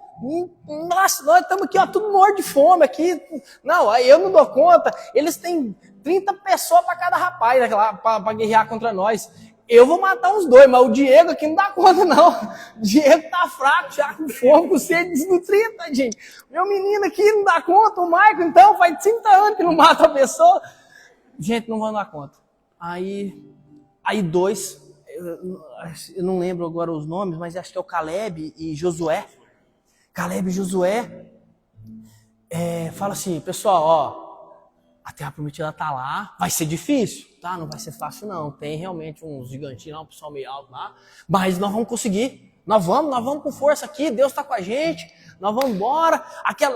Nossa, nós estamos aqui, ó, tudo morto de fome aqui. Não, aí eu não dou conta. Eles têm 30 pessoas para cada rapaz para guerrear contra nós. Eu vou matar uns 2, mas o Diego aqui não dá conta, não. O Diego tá fraco, já com fome, com sede, desnutrido, gente. Meu menino aqui não dá conta, o Marco, então, faz 30 anos que não mata a pessoa. Gente, não vão dar conta. Aí 2, eu não lembro agora os nomes, mas acho que é o Caleb e Josué. Caleb e Josué fala assim, pessoal, ó, a terra prometida tá lá, vai ser difícil, tá? Não vai ser fácil não, tem realmente uns gigantinhos lá, um pessoal meio alto lá, mas nós vamos conseguir, nós vamos com força aqui, Deus tá com a gente, nós vamos embora,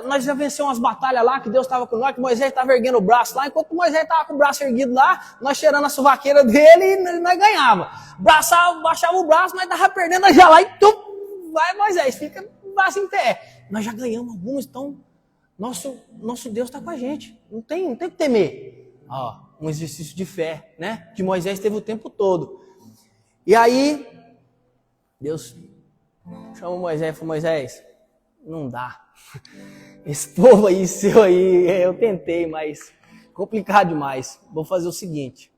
nós já vencemos umas batalhas lá, que Deus estava com nós, que Moisés estava erguendo o braço lá, enquanto Moisés estava com o braço erguido lá, nós cheirando a suvaqueira dele e nós ganhava, baixava o braço, nós tava perdendo já lá e vai Moisés, fica braço em pé. Nós já ganhamos algumas, então nosso Deus está com a gente. Não tem que temer. Ó, um exercício de fé, né? Que Moisés teve o tempo todo. E aí, Deus chama Moisés e falou, Moisés, não dá. Esse povo aí, seu aí, eu tentei, mas complicado demais. Vou fazer o seguinte.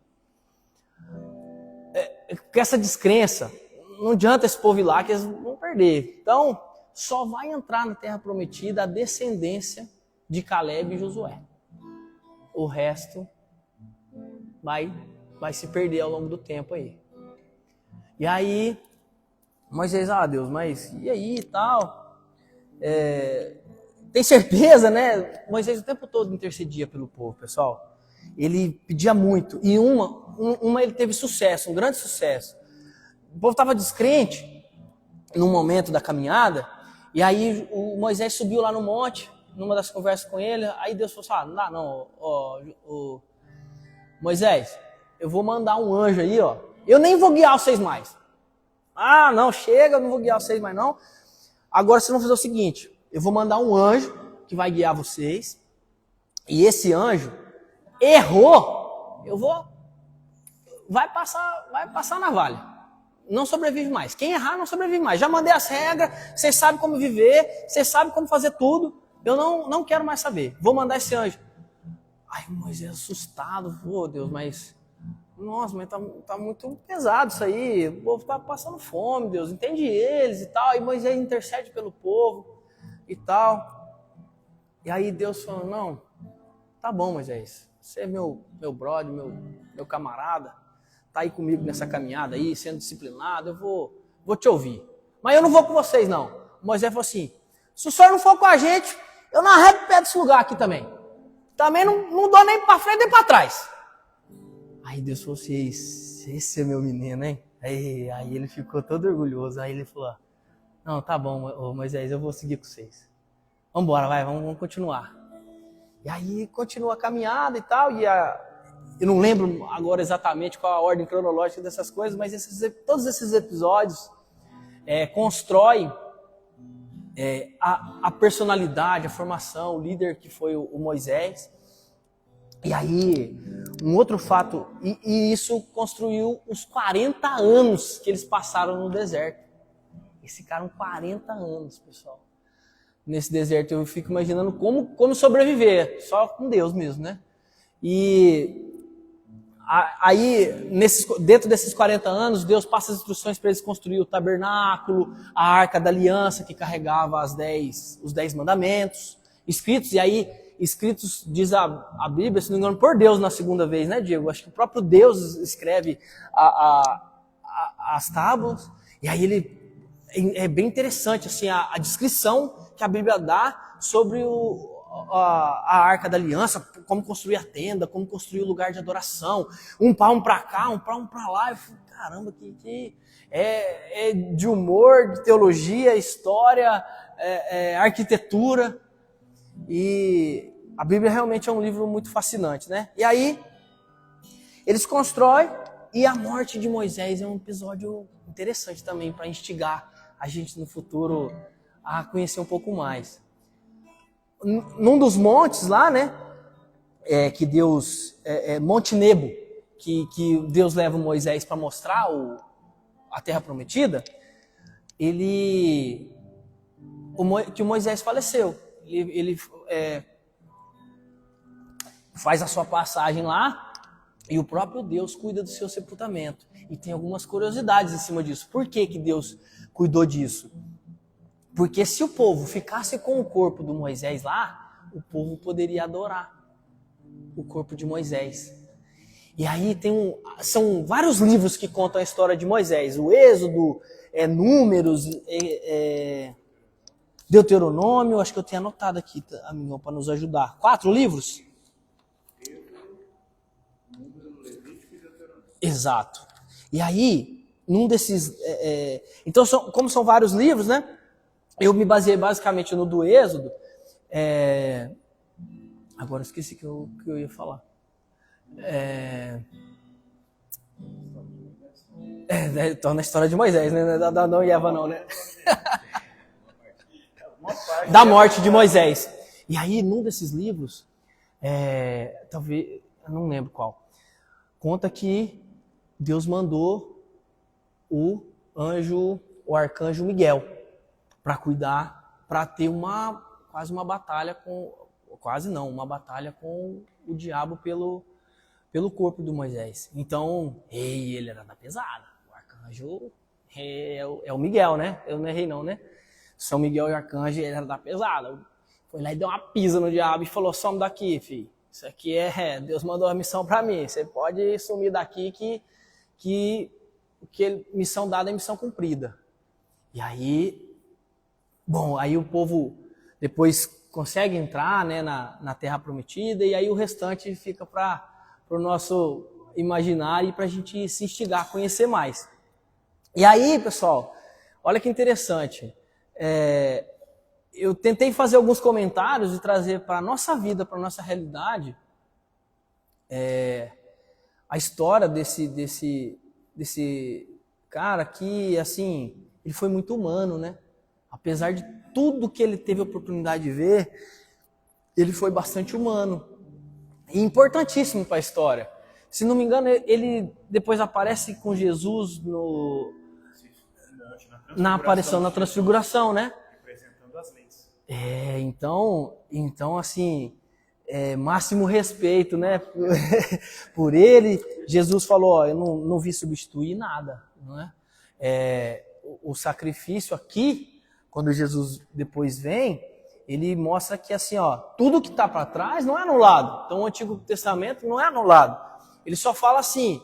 Com essa descrença, não adianta esse povo ir lá que eles vão perder. Então, só vai entrar na terra prometida a descendência de Caleb e Josué. O resto vai se perder ao longo do tempo aí. E aí, Moisés, Deus, mas e aí e tal? Tem certeza, né? Moisés o tempo todo intercedia pelo povo, pessoal. Ele pedia muito. E uma ele teve sucesso, um grande sucesso. O povo estava descrente num momento da caminhada, e aí o Moisés subiu lá no monte, numa das conversas com ele, aí Deus falou assim, não dá não, Moisés, eu vou mandar um anjo aí, ó, eu nem vou guiar vocês mais. Não, chega, eu não vou guiar vocês mais não. Agora vocês vão fazer o seguinte, eu vou mandar um anjo que vai guiar vocês, e esse anjo errou, vai passar na valha. Não sobrevive mais. Quem errar não sobrevive mais. Já mandei as regras, vocês sabem como viver, vocês sabem como fazer tudo. Eu não quero mais saber. Vou mandar esse anjo. Ai, Moisés assustado. Pô, Deus, mas... Nossa, mas tá muito pesado isso aí. O povo tá passando fome, Deus. Entende eles e tal. E Moisés intercede pelo povo e tal. E aí Deus falou, não, tá bom, Moisés. Você é meu brother, meu camarada. Tá aí comigo nessa caminhada aí, sendo disciplinado, eu vou te ouvir. Mas eu não vou com vocês, não. Moisés falou assim, se o senhor não for com a gente, eu não arredo pé desse lugar aqui também. Também não dou nem para frente nem para trás. Aí Deus falou assim, esse é meu menino, hein? Aí ele ficou todo orgulhoso. Aí ele falou, não, tá bom, Moisés, eu vou seguir com vocês. Vamos embora, vai, vamos continuar. E aí continua a caminhada e tal, eu não lembro agora exatamente qual a ordem cronológica dessas coisas, mas todos esses episódios constroem a personalidade, a formação, o líder que foi o Moisés. E aí Um outro fato, e isso construiu os 40 anos que eles passaram no deserto. Eles ficaram 40 anos, pessoal, nesse deserto. Eu fico imaginando como sobreviver, só com Deus mesmo, né? E aí, dentro desses 40 anos, Deus passa as instruções para eles construir o tabernáculo, a arca da aliança que carregava os 10 mandamentos, escritos, diz a Bíblia, se não me engano, por Deus na segunda vez, né, Diego? Acho que o próprio Deus escreve as tábuas, e aí é bem interessante assim, a descrição que a Bíblia dá sobre a Arca da Aliança, como construir a tenda, como construir o lugar de adoração, um palmo para cá, um palmo para lá. Eu falei, caramba, que é de humor, de teologia, história, arquitetura. E a Bíblia realmente é um livro muito fascinante, né? E aí, eles constroem, e a morte de Moisés é um episódio interessante também para instigar a gente no futuro a conhecer um pouco mais. Num dos montes lá, né, que Deus, Monte Nebo, que Deus leva Moisés para mostrar a Terra Prometida, que o Moisés faleceu. Ele faz a sua passagem lá e o próprio Deus cuida do seu sepultamento. E tem algumas curiosidades em cima disso. Por que Deus cuidou disso? Porque se o povo ficasse com o corpo do Moisés lá, o povo poderia adorar o corpo de Moisés. E aí são vários livros que contam a história de Moisés. O Êxodo, Números, Deuteronômio, acho que eu tenho anotado aqui, amigo, para nos ajudar. 4 livros? Exato. E aí, num desses... então, como são vários livros, né? Eu me baseei basicamente no do Êxodo. Agora eu esqueci que eu ia falar. Então, na história de Moisés, né? Da Adão e Eva não, né? Da morte de Moisés. E aí, num desses livros, talvez, eu não lembro qual, conta que Deus mandou o arcanjo Miguel para cuidar, para ter uma batalha uma batalha com o diabo pelo corpo do Moisés. Então, ele era da pesada. O arcanjo é o Miguel, né? Eu não errei não, né? São Miguel e o arcanjo, ele era da pesada. Foi lá e deu uma pisa no diabo e falou, some daqui, filho. Isso aqui Deus mandou uma missão para mim. Você pode sumir daqui que missão dada é missão cumprida. E aí, aí o povo depois consegue entrar, né, na Terra Prometida, e aí o restante fica para o nosso imaginário e para a gente se instigar, conhecer mais. E aí, pessoal, olha que interessante. Eu tentei fazer alguns comentários e trazer para a nossa vida, para a nossa realidade, a história desse cara que, assim, ele foi muito humano, né? Apesar de tudo que ele teve a oportunidade de ver, ele foi bastante humano. E importantíssimo para a história. Se não me engano, ele depois aparece com Jesus na aparição, na transfiguração, né? Representando as leis. Então assim, máximo respeito, né? Por ele. Jesus falou, eu não vi substituir nada, não é? O sacrifício aqui, quando Jesus depois vem, ele mostra que assim, tudo que está para trás não é anulado. Então o Antigo Testamento não é anulado. Ele só fala assim,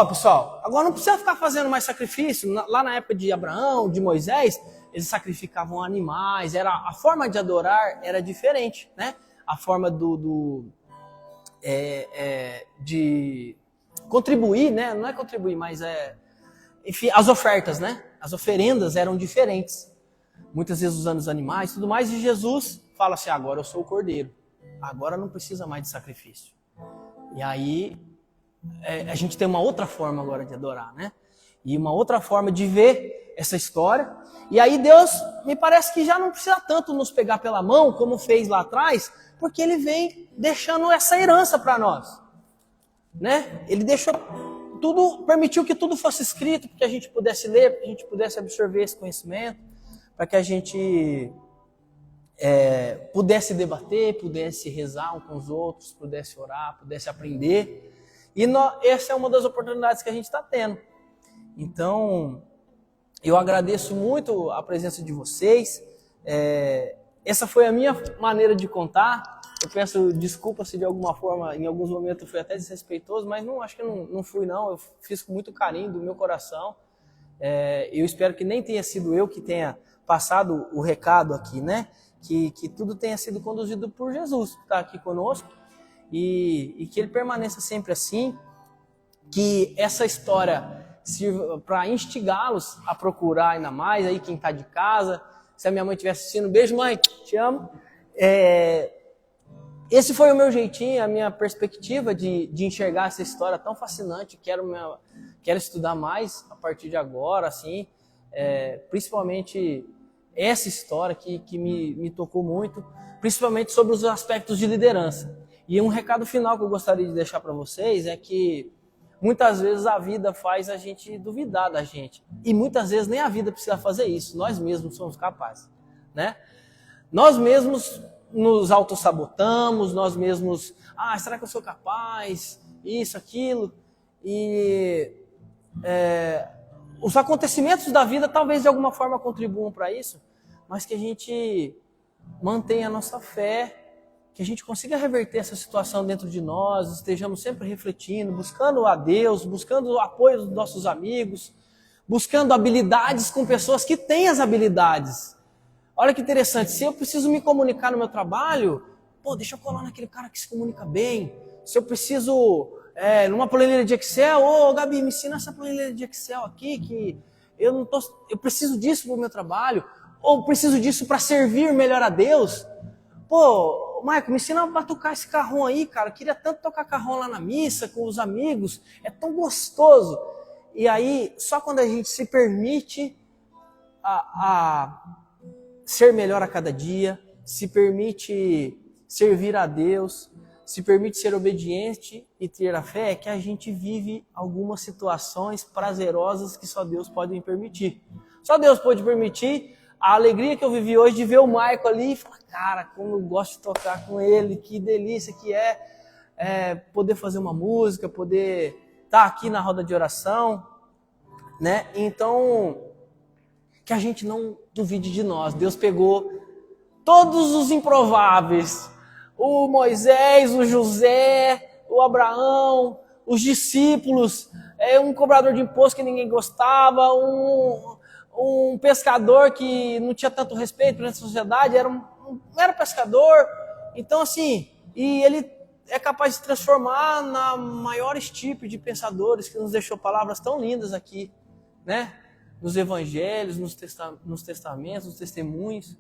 pessoal, agora não precisa ficar fazendo mais sacrifício. Lá na época de Abraão, de Moisés, eles sacrificavam animais, a forma de adorar era diferente, né? A forma de contribuir, né? Não é contribuir, mas enfim, as ofertas, né? As oferendas eram diferentes. Muitas vezes usando os animais e tudo mais, e Jesus fala assim, agora eu sou o cordeiro. Agora não precisa mais de sacrifício. E aí, a gente tem uma outra forma agora de adorar, né? E uma outra forma de ver essa história. E aí Deus, me parece que já não precisa tanto nos pegar pela mão, como fez lá atrás, porque Ele vem deixando essa herança para nós. né? Ele deixou tudo, permitiu que tudo fosse escrito, para que a gente pudesse ler, para que a gente pudesse absorver esse conhecimento, para que a gente pudesse debater, pudesse rezar um com os outros, pudesse orar, pudesse aprender. E essa é uma das oportunidades que a gente está tendo. Então, eu agradeço muito a presença de vocês. Essa foi a minha maneira de contar. Eu peço desculpa se de alguma forma, em alguns momentos, eu fui até desrespeitoso, mas não, acho que não fui, não. Eu fiz com muito carinho do meu coração. Eu espero que nem tenha sido eu que tenha passado o recado aqui, né? Que tudo tenha sido conduzido por Jesus, que está aqui conosco, e que ele permaneça sempre assim, que essa história sirva para instigá-los a procurar ainda mais, aí quem está de casa, se a minha mãe estiver assistindo, beijo mãe, te amo. Esse foi o meu jeitinho, a minha perspectiva de enxergar essa história tão fascinante. Quero estudar mais a partir de agora, assim, principalmente essa história que me tocou muito, principalmente sobre os aspectos de liderança. E um recado final que eu gostaria de deixar para vocês é que muitas vezes a vida faz a gente duvidar da gente. E muitas vezes nem a vida precisa fazer isso, nós mesmos somos capazes, né? Nós mesmos nos autossabotamos, nós mesmos, será que eu sou capaz? Isso, aquilo. E os acontecimentos da vida talvez de alguma forma contribuam para isso, mas que a gente mantenha a nossa fé, que a gente consiga reverter essa situação dentro de nós, estejamos sempre refletindo, buscando a Deus, buscando o apoio dos nossos amigos, buscando habilidades com pessoas que têm as habilidades. Olha que interessante, se eu preciso me comunicar no meu trabalho, deixa eu colar naquele cara que se comunica bem. Se eu preciso, numa planilha de Excel, Gabi, me ensina essa planilha de Excel aqui, que eu preciso disso para o meu trabalho, ou preciso disso para servir melhor a Deus. Maico, me ensina a batucar esse carrão aí, cara, eu queria tanto tocar carrão lá na missa, com os amigos, é tão gostoso. E aí, só quando a gente se permite a ser melhor a cada dia, se permite servir a Deus, se permite ser obediente e ter a fé, é que a gente vive algumas situações prazerosas que só Deus pode permitir. Só Deus pode permitir a alegria que eu vivi hoje de ver o Maico ali e falar, cara, como eu gosto de tocar com ele, que delícia que é poder fazer uma música, poder estar aqui na roda de oração, né? Então, que a gente não duvide de nós. Deus pegou todos os improváveis, o Moisés, o José, o Abraão, os discípulos, um cobrador de imposto que ninguém gostava, um pescador que não tinha tanto respeito pela sociedade, era pescador. Então, assim, e ele é capaz de transformar na maior estirpe de pensadores, que nos deixou palavras tão lindas aqui, né? Nos evangelhos, nos testamentos, nos testemunhos.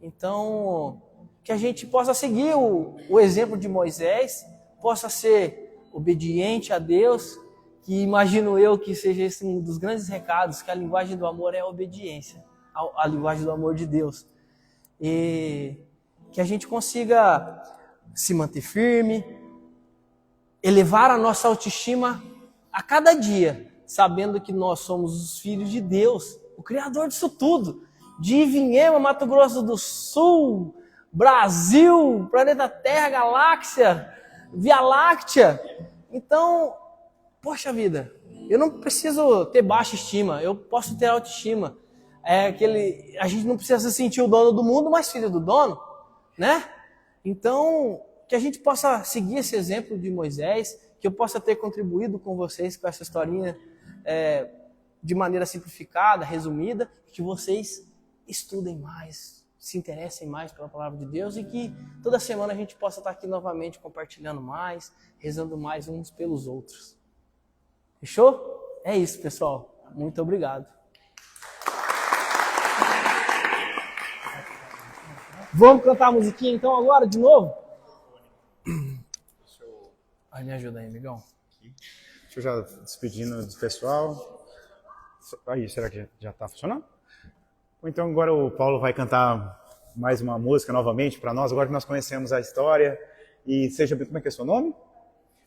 Então, que a gente possa seguir o exemplo de Moisés, possa ser obediente a Deus, que imagino eu que seja esse um dos grandes recados, que a linguagem do amor é a obediência, a linguagem do amor de Deus. E que a gente consiga se manter firme, elevar a nossa autoestima a cada dia, sabendo que nós somos os filhos de Deus, o Criador disso tudo, de Ivinhema, Mato Grosso do Sul, Brasil, planeta Terra, galáxia, Via Láctea. Então, poxa vida, eu não preciso ter baixa estima, eu posso ter autoestima. A gente não precisa se sentir o dono do mundo, mas filho do dono, né? Então, que a gente possa seguir esse exemplo de Moisés, que eu possa ter contribuído com vocês com essa historinha de maneira simplificada, resumida, que vocês estudem mais, se interessem mais pela palavra de Deus e que toda semana a gente possa estar aqui novamente compartilhando mais, rezando mais uns pelos outros. Fechou? É isso, pessoal. Muito obrigado. Vamos cantar a musiquinha então agora, de novo? Me ajuda aí, amigão. Deixa eu já despedindo do pessoal. Aí, será que já está funcionando? Ou então agora o Paulo vai cantar mais uma música novamente para nós, agora que nós conhecemos a história. E seja, como é que é o seu nome?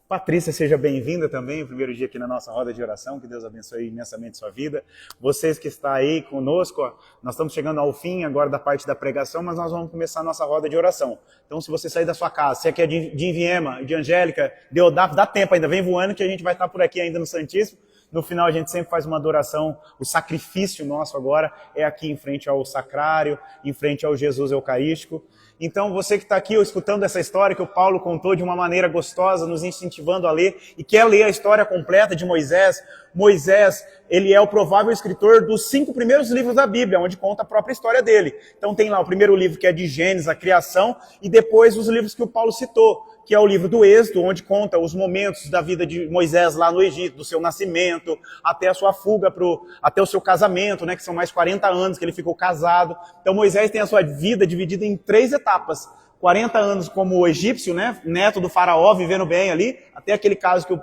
Patrícia, seja bem-vinda também, o primeiro dia aqui na nossa roda de oração, que Deus abençoe imensamente sua vida. Vocês que estão aí conosco, ó, nós estamos chegando ao fim agora da parte da pregação, mas nós vamos começar a nossa roda de oração. Então, se você sair da sua casa, se aqui é de Inviema, de Angélica, Deodáfio, dá tempo ainda, vem voando que a gente vai estar por aqui ainda no Santíssimo. No final a gente sempre faz uma adoração, o sacrifício nosso agora é aqui em frente ao sacrário, em frente ao Jesus Eucarístico. Então você que está aqui escutando essa história que o Paulo contou de uma maneira gostosa, nos incentivando a ler, e quer ler a história completa de Moisés. Moisés, ele é o provável escritor dos 5 primeiros livros da Bíblia, onde conta a própria história dele. Então tem lá o primeiro livro que é de Gênesis, a criação, e depois os livros que o Paulo citou, que é o livro do Êxodo, onde conta os momentos da vida de Moisés lá no Egito, do seu nascimento, até a sua fuga, até o seu casamento, né, que são mais 40 anos que ele ficou casado. Então Moisés tem a sua vida dividida em 3 etapas. 40 anos como egípcio, né, neto do faraó, vivendo bem ali, até aquele caso que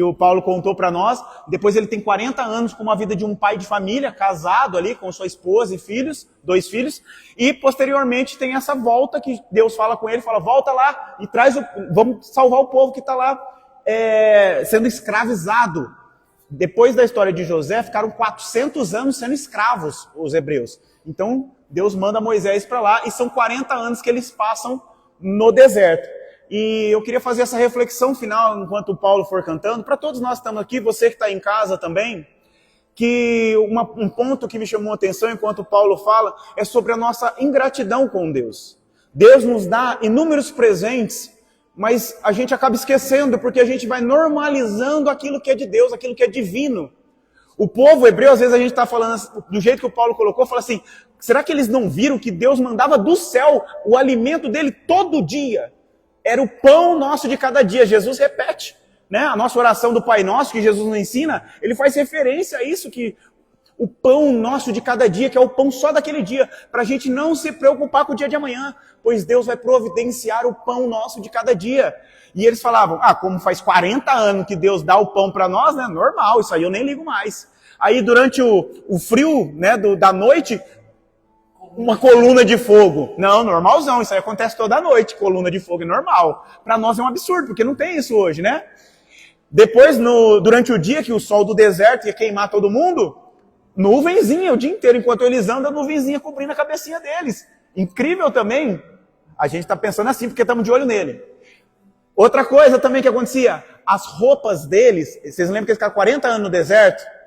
o Paulo contou para nós. Depois ele tem 40 anos como a vida de um pai de família, casado ali com sua esposa e filhos, 2 filhos, e posteriormente tem essa volta que Deus fala com ele, fala, volta lá e vamos salvar o povo que está lá sendo escravizado. Depois da história de José, ficaram 400 anos sendo escravos os hebreus. Então Deus manda Moisés para lá e são 40 anos que eles passam no deserto. E eu queria fazer essa reflexão final enquanto o Paulo for cantando, para todos nós que estamos aqui, você que está em casa também, que um ponto que me chamou a atenção enquanto o Paulo fala é sobre a nossa ingratidão com Deus. Deus nos dá inúmeros presentes, mas a gente acaba esquecendo porque a gente vai normalizando aquilo que é de Deus, aquilo que é divino. O povo hebreu, às vezes a gente está falando do jeito que o Paulo colocou, fala assim, será que eles não viram que Deus mandava do céu o alimento dele todo dia? Era o pão nosso de cada dia. Jesus repete, né? A nossa oração do Pai Nosso, que Jesus nos ensina, ele faz referência a isso, que o pão nosso de cada dia, que é o pão só daquele dia, para a gente não se preocupar com o dia de amanhã, pois Deus vai providenciar o pão nosso de cada dia. E eles falavam, como faz 40 anos que Deus dá o pão para nós, né? Normal, isso aí eu nem ligo mais. Aí durante o frio, né, da noite, uma coluna de fogo. Não, normalzão, isso aí acontece toda noite, coluna de fogo é normal. Para nós é um absurdo, porque não tem isso hoje, né? Depois, durante o dia, que o sol do deserto ia queimar todo mundo, nuvenzinha o dia inteiro, enquanto eles andam, nuvenzinha cobrindo a cabecinha deles. Incrível também, a gente está pensando assim, porque estamos de olho nele. Outra coisa também que acontecia, as roupas deles, vocês lembram que eles ficaram 40 anos no deserto?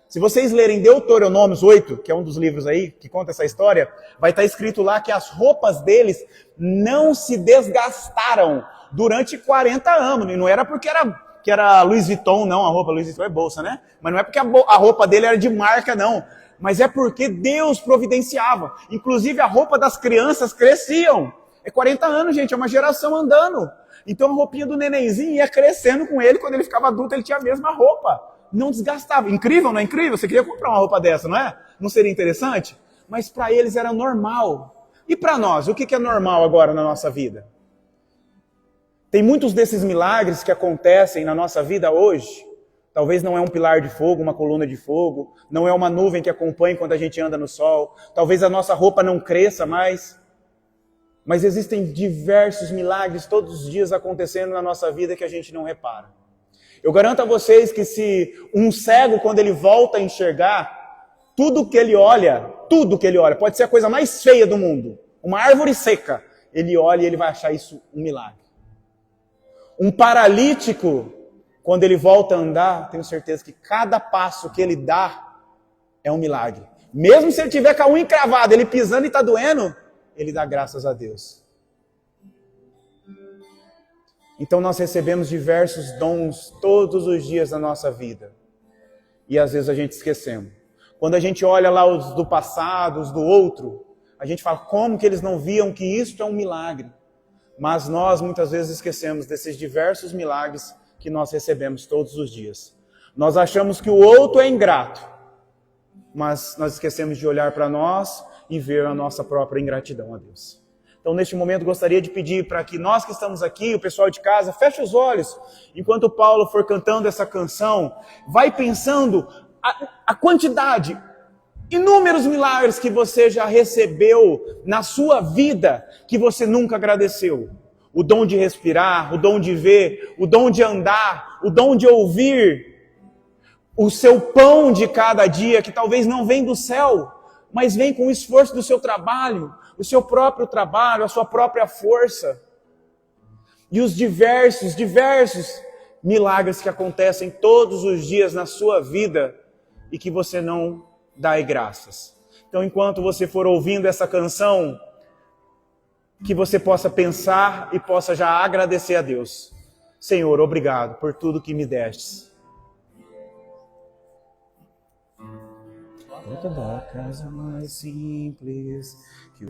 Se vocês lerem Deuteronômios 8, que é um dos livros aí que conta essa história, vai estar escrito lá que as roupas deles não se desgastaram durante 40 anos. E não era porque era Louis Vuitton, não. A roupa Louis Vuitton é bolsa, né? Mas não é porque a roupa dele era de marca, não. Mas é porque Deus providenciava. Inclusive a roupa das crianças cresciam. É 40 anos, gente, é uma geração andando. Então a roupinha do nenenzinho ia crescendo com ele. Quando ele ficava adulto, ele tinha a mesma roupa. Não desgastava. Incrível, não é incrível? Você queria comprar uma roupa dessa, não é? Não seria interessante? Mas para eles era normal. E para nós, o que é normal agora na nossa vida? Tem muitos desses milagres que acontecem na nossa vida hoje. Talvez não é um pilar de fogo, uma coluna de fogo. Não é uma nuvem que acompanha enquanto a gente anda no sol. Talvez a nossa roupa não cresça mais. Mas existem diversos milagres todos os dias acontecendo na nossa vida que a gente não repara. Eu garanto a vocês que se um cego, quando ele volta a enxergar, tudo que ele olha, pode ser a coisa mais feia do mundo, uma árvore seca, ele olha e ele vai achar isso um milagre. Um paralítico, quando ele volta a andar, tenho certeza que cada passo que ele dá é um milagre. Mesmo se ele tiver com a unha encravada, ele pisando e está doendo, ele dá graças a Deus. Então nós recebemos diversos dons todos os dias da nossa vida. E às vezes a gente esquecemos. Quando a gente olha lá os do passado, os do outro, a gente fala, como que eles não viam que isso é um milagre? Mas nós muitas vezes esquecemos desses diversos milagres que nós recebemos todos os dias. Nós achamos que o outro é ingrato, mas nós esquecemos de olhar para nós e ver a nossa própria ingratidão a Deus. Então, neste momento, gostaria de pedir para que nós que estamos aqui, o pessoal de casa, feche os olhos. Enquanto o Paulo for cantando essa canção, vai pensando a quantidade, inúmeros milagres que você já recebeu na sua vida, que você nunca agradeceu. o dom de respirar, o dom de ver, o dom de andar, o dom de ouvir, o seu pão de cada dia, que talvez não vem do céu, mas vem com o esforço do seu trabalho, o seu próprio trabalho, a sua própria força. E os diversos milagres que acontecem todos os dias na sua vida e que você não dá graças. Então, enquanto você for ouvindo essa canção, que você possa pensar e possa já agradecer a Deus. Senhor, obrigado por tudo que me destes. Toda da casa mais simples que